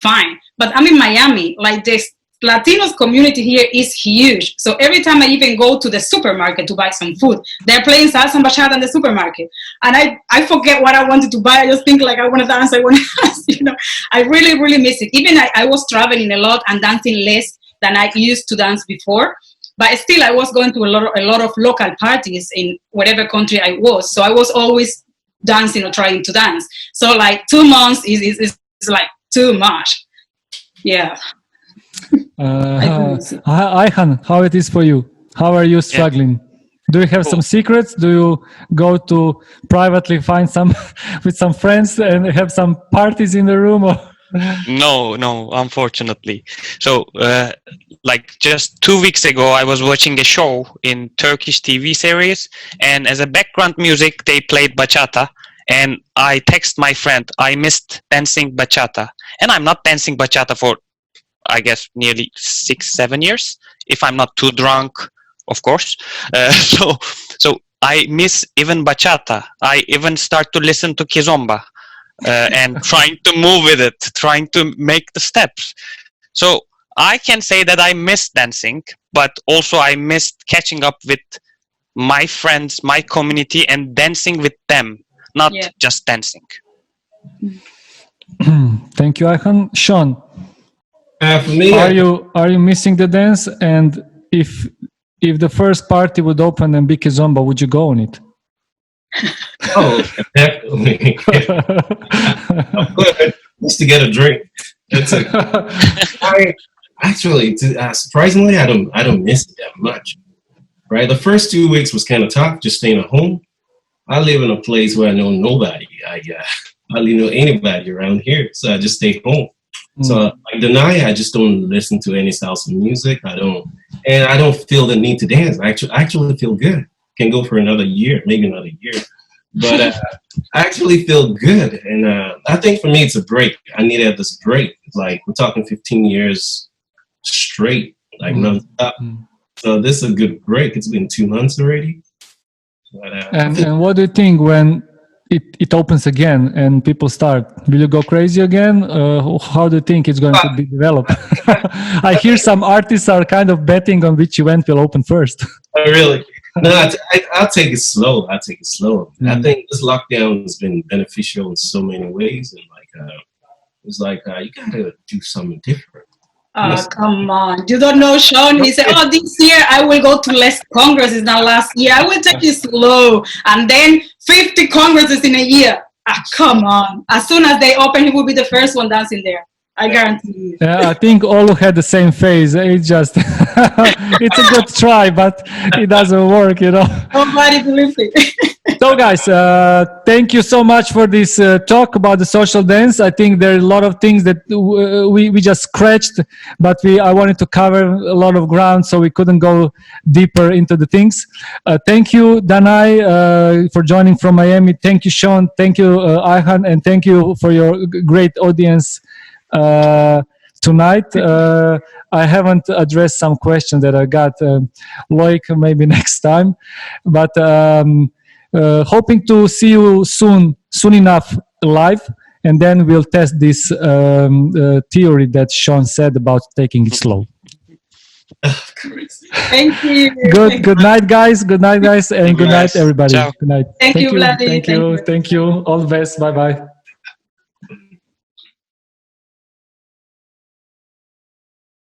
fine. But I'm in Miami. Like, this Latinos community here is huge. So every time I even go to the supermarket to buy some food, they're playing salsa and bachata in the supermarket. And I forget what I wanted to buy. I just think like I want to dance, I want to dance. I really, really miss it. Even I was traveling a lot and dancing less than I used to dance before. But still, I was going to a lot of local parties in whatever country I was. So I was always dancing or trying to dance. So like 2 months is like too much. Yeah. Ayhan, how it is for you? How are you struggling? Do you have some secrets? Do you go to privately find some with some friends and have some parties in the room? Or? No, unfortunately. So, like just 2 weeks ago, I was watching a show in Turkish TV series, and as a background music, they played bachata. And I text my friend, I missed dancing bachata. And I'm not dancing bachata for, I guess, nearly 6-7 years, if I'm not too drunk, of course. So I miss even bachata. I even start to listen to kizomba. And trying to move with it, trying to make the steps. So I can say that I miss dancing, but also I missed catching up with my friends, my community, and dancing with them, not just dancing. Thank you, Ayhan. Sean, for me, are you missing the dance? And if the first party would open and be kizomba, would you go on it? Oh, definitely. I'm good. Just to get a drink. Surprisingly, I don't miss it that much. Right, the first 2 weeks was kind of tough, just staying at home. I live in a place where I know nobody. I hardly know anybody around here, so I just stay home. So like Danai, I just don't listen to any salsa music. I don't feel the need to dance. I actually feel good. Can go for another year, maybe another year. But I actually feel good. And I think for me, it's a break. I needed this break. Like, we're talking 15 years straight, like non-stop. So this is a good break. It's been 2 months already. But, and what do you think when it opens again and people start? Will you go crazy again? How do you think it's going to be developed? I hear some artists are kind of betting on which event will open first. Oh, really? No, I'll take it slow. I think this lockdown has been beneficial in so many ways, and it's like you gotta do something different. Oh, come on. You don't know, Sean. He said, this year I will go to less congresses than last year. I will take it slow. And then 50 congresses in a year. Come on. As soon as they open, he will be the first one dancing there. I guarantee you. I think all had the same phase. It's just, it's a good try, but it doesn't work, Nobody believes it. So guys, thank you so much for this talk about the social dance. I think there are a lot of things that we just scratched, but I wanted to cover a lot of ground, so we couldn't go deeper into the things. Thank you, Danai, for joining from Miami. Thank you, Sean. Thank you, Ayhan, and thank you for your great audience tonight. I haven't addressed some questions that I got. Loic, maybe next time, but hoping to see you soon enough live, and then we'll test this theory that Sean said about taking it slow. Thank you. Good night, guys. Good night, guys, and good night, everybody. Ciao. Good night. Thank you, Vladi. Thank you. All the best. Bye bye.